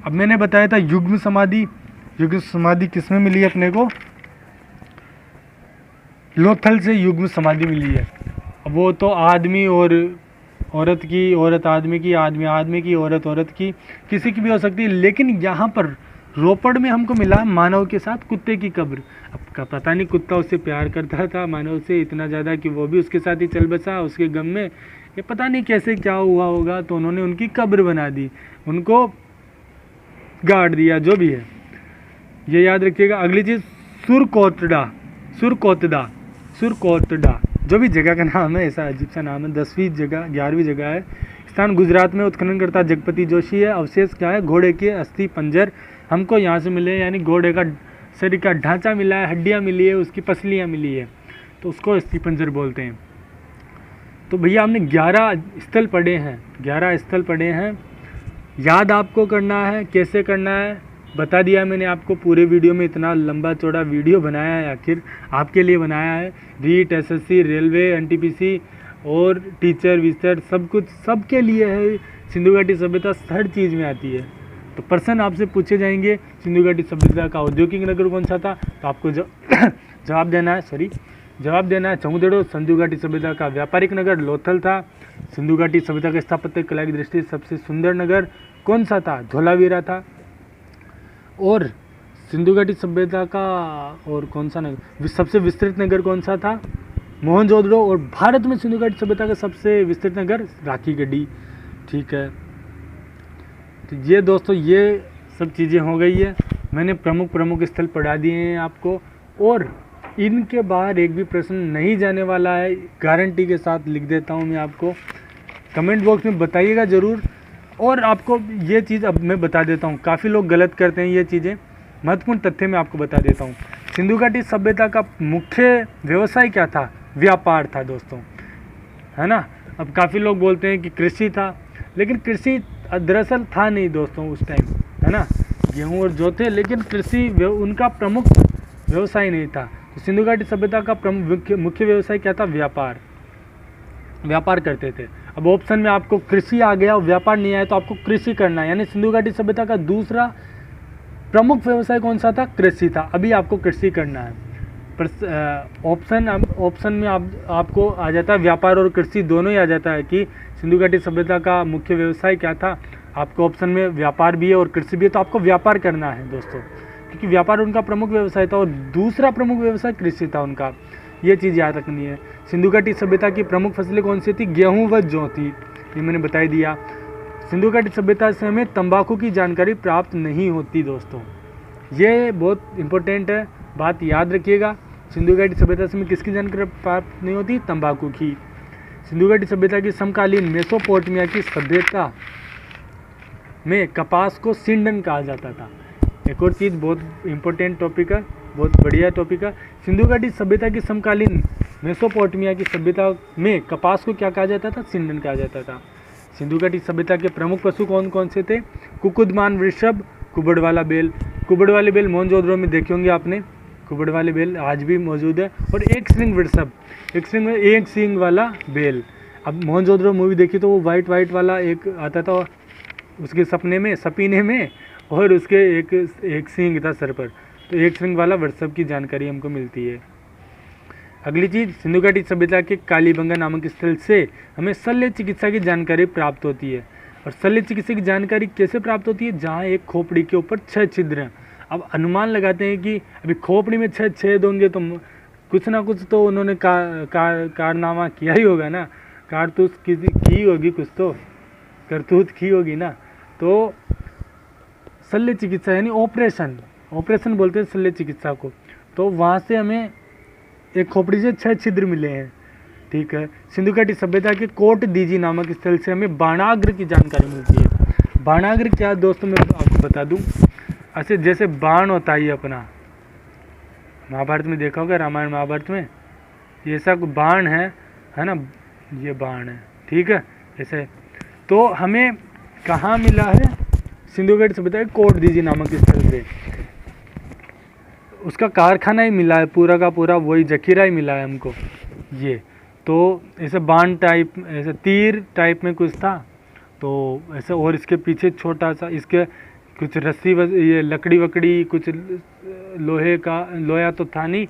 अब मैंने बताया था युग्म समाधि, युग्म समाधि किस में मिली है अपने को, लोथल से युग्म समाधि मिली है। अब वो तो आदमी और औरत की, औरत आदमी की, आदमी की, औरत की, किसी की भी हो सकती है, लेकिन यहाँ पर रोपड़ में हमको मिला मानव के साथ कुत्ते की कब्र। अब का पता नहीं कुत्ता उससे प्यार करता था मानव से इतना ज़्यादा कि वो भी उसके साथ ही चल बसा उसके गम में, ये पता नहीं कैसे क्या हुआ होगा, तो उन्होंने उनकी कब्र बना दी, उनको गाड़ दिया, जो भी है, ये याद रखिएगा। अगली चीज़, सुरकोतड़ा, जो भी जगह का नाम है, ऐसा अजीब सा नाम है, 10वीं जगह 11वीं जगह है। स्थान गुजरात में। उत्खननकर्ता जगपति जोशी है। अवशेष क्या है, घोड़े के अस्थि पंजर हमको यहाँ से मिले, यानी घोड़े का शरीर का ढांचा मिला है, हड्डियाँ मिली है, उसकी पसलियाँ मिली है, तो उसको अस्थि पंजर बोलते हैं। तो भैया हमने 11 स्थल पढ़े हैं, याद आपको करना है, कैसे करना है बता दिया मैंने आपको पूरे वीडियो में। इतना लंबा चौड़ा वीडियो बनाया है, आखिर आपके लिए बनाया है। रीट, एसएससी, रेलवे, एनटीपीसी और टीचर विस्तर सब कुछ सबके लिए है। सिंधु घाटी सभ्यता हर चीज़ में आती है। तो प्रश्न आपसे पूछे जाएंगे, सिंधु घाटी सभ्यता का औद्योगिक नगर कौन सा था, तो आपको जवाब देना है चौमुदेड़ो। सिंधु घाटी सभ्यता का व्यापारिक नगर लोथल था। सिंधु घाटी सभ्यता के स्थापत्य कला की दृष्टि से सबसे सुंदर नगर कौन सा था, धोलावीरा था। और सिंधु घाटी सभ्यता का और कौन सा नगर, सबसे विस्तृत नगर कौन सा था, मोहनजोदड़ो। और भारत में सिंधु घाटी सभ्यता का सबसे विस्तृत नगर राखीगढ़ी, ठीक है। तो ये दोस्तों ये सब चीज़ें हो गई है। मैंने प्रमुख स्थल पढ़ा दिए हैं आपको, और इनके बाहर एक भी प्रश्न नहीं जाने वाला है, गारंटी के साथ लिख देता हूँ मैं आपको। कमेंट बॉक्स में बताइएगा ज़रूर। और आपको ये चीज़ अब मैं बता देता हूँ, काफ़ी लोग गलत करते हैं ये चीज़ें, महत्वपूर्ण तथ्य मैं आपको बता देता हूँ। सिंधु घाटी सभ्यता का मुख्य व्यवसाय क्या था? व्यापार था दोस्तों, है ना। अब काफ़ी लोग बोलते हैं कि कृषि था, लेकिन कृषि दरअसल था नहीं दोस्तों उस टाइम, है ना। गेहूँ और जौ थे, लेकिन कृषि उनका प्रमुख व्यवसाय नहीं था। तो सिंधु घाटी सभ्यता का मुख्य व्यवसाय क्या था? व्यापार करते थे। अब ऑप्शन में आपको कृषि आ गया और व्यापार नहीं आया, तो आपको कृषि करना है, यानी सिंधु घाटी सभ्यता का दूसरा प्रमुख व्यवसाय कौन सा था? कृषि था। अभी आपको कृषि करना है। ऑप्शन में आपको आ जाता है व्यापार और कृषि दोनों ही आ जाता है कि सिंधु घाटी सभ्यता का मुख्य व्यवसाय क्या था। आपको ऑप्शन में व्यापार भी है और कृषि भी है, तो आपको व्यापार करना है दोस्तों, क्योंकि व्यापार उनका प्रमुख व्यवसाय था और दूसरा प्रमुख व्यवसाय कृषि था उनका। ये चीज़ याद रखनी है। सिंधु घाटी सभ्यता की प्रमुख फसलें कौन सी थी? गेहूँ व जौ थी, ये मैंने बता दिया। सिंधु घाटी सभ्यता से हमें तंबाकू की जानकारी प्राप्त नहीं होती दोस्तों, ये बहुत इंपॉर्टेंट है, बात याद रखिएगा। सिंधु घाटी सभ्यता से हमें किसकी जानकारी प्राप्त नहीं होती? तंबाकू की। सिंधु घाटी सभ्यता की समकालीन मेसोपोटामिया की सभ्यता में कपास को सिंडन कहा जाता था। एक और चीज़ बहुत इंपॉर्टेंट टॉपिक है, बहुत बढ़िया टॉपिक है। सिंधु घाटी सभ्यता की समकालीन मेसोपोटामिया की सभ्यता में कपास को क्या कहा जाता था? सिंडन कहा जाता था। सिंधु घाटी सभ्यता के प्रमुख पशु कौन कौन से थे? कुकुदमान वृषभ, कुबड़ वाला बैल। कुबड़ वाले बैल मोहनजोदड़ो में देखे होंगे आपने, कुबड़ वाले बैल आज भी मौजूद है। और एक सींग वृषभ, एक सींग वाला बैल। अब मोहनजोदड़ो मूवी देखी तो वो वाइट वाला एक आता था उसके सपीने में, और उसके एक सींग था सर पर, तो एक सींग वाला वृषभ की जानकारी हमको मिलती है। अगली चीज़, सिंधु घाटी सभ्यता के कालीबंगा नामक स्थल से हमें शल्य चिकित्सा की जानकारी प्राप्त होती है। और शल्य चिकित्सा की जानकारी कैसे प्राप्त होती है? जहाँ एक खोपड़ी के ऊपर 6 छिद्र हैं। अब अनुमान लगाते हैं कि अभी खोपड़ी में 6 छेद होंगे, तो कुछ ना कुछ तो उन्होंने कारनामा किया ही होगा ना, कारतूस की होगी, कुछ तो करतूत की होगी ना। तो शल्य चिकित्सा यानी ऑपरेशन बोलते हैं शल्य चिकित्सा को। तो वहाँ से हमें एक खोपड़ी से 6 छिद्र मिले हैं, ठीक है। सिंधु घाटी सभ्यता के कोट दीजी नामक स्थल से हमें बाणाग्र की जानकारी मिलती है। बाणाग्र क्या दोस्तों, मैं आपको बता दूं, ऐसे जैसे बाण होता है ये अपना, महाभारत में देखा होगा, रामायण महाभारत में ये ऐसा बाण है ना, ये बाण है, ठीक है ऐसे। तो हमें कहाँ मिला है? सिंधु घाटी सभ्यता के कोट दीजी नामक स्थल से उसका कारखाना ही मिला है, पूरा का पूरा वही जखीरा ही मिला है हमको ये। तो ऐसे बाण टाइप, ऐसे तीर टाइप में कुछ था, तो ऐसे, और इसके पीछे छोटा सा, इसके कुछ रस्सी ये लकड़ी वकड़ी, कुछ लोहा तो था नहीं,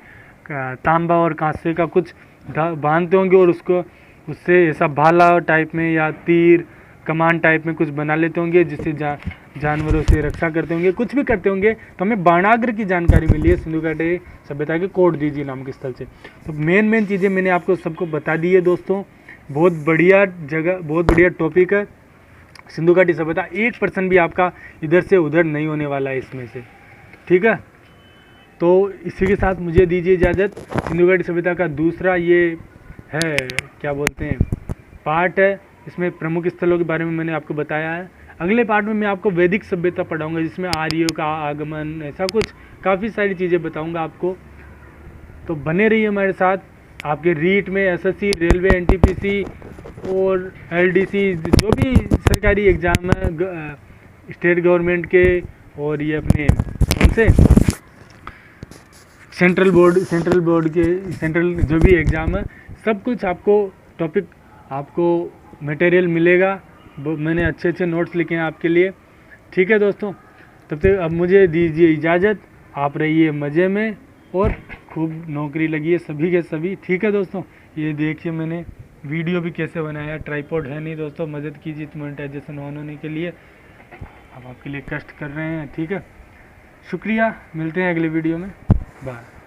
तांबा और कांसे का कुछ बांधते होंगे, और उससे ऐसा भाला टाइप में या तीर कमान टाइप में कुछ बना लेते होंगे, जिससे जानवरों से रक्षा करते होंगे, कुछ भी करते होंगे। तो हमें बाणाग्र की जानकारी मिली है सिंधु घाटी सभ्यता के कोट दीजी नाम के स्थल से। तो मेन चीज़ें मैंने आपको सबको बता दी है दोस्तों। बहुत बढ़िया जगह, बहुत बढ़िया टॉपिक है सिंधु घाटी सभ्यता। 1% भी आपका इधर से उधर नहीं होने वाला है इसमें से, ठीक है। तो इसी के साथ मुझे दीजिए इजाज़त। सिंधु घाटी सभ्यता का दूसरा ये है, क्या बोलते हैं, पार्ट है। इसमें प्रमुख स्थलों के बारे में मैंने आपको बताया है। अगले पार्ट में मैं आपको वैदिक सभ्यता पढ़ाऊंगा, जिसमें आर्यों का आगमन, ऐसा कुछ काफ़ी सारी चीज़ें बताऊंगा आपको। तो बने रहिए हमारे साथ। आपके रीट में एसएससी, रेलवे, एनटीपीसी और एलडीसी, जो भी सरकारी एग्ज़ाम है स्टेट गवर्नमेंट के, और ये अपने कौन से सेंट्रल बोर्ड के, सेंट्रल जो भी एग्ज़ाम है, सब कुछ आपको टॉपिक, आपको मटेरियल मिलेगा। मैंने अच्छे नोट्स लिखे हैं आपके लिए, ठीक है दोस्तों। तब तक अब मुझे दीजिए इजाज़त। आप रहिए मज़े में और खूब नौकरी लगी है सभी के सभी, ठीक है दोस्तों। ये देखिए मैंने वीडियो भी कैसे बनाया, ट्राइपॉड है नहीं दोस्तों, मदद कीजिए मोनेटाइजेशन ऑन होने के लिए। अब आपके लिए कष्ट कर रहे हैं, ठीक है। शुक्रिया, मिलते हैं अगले वीडियो में, बाय।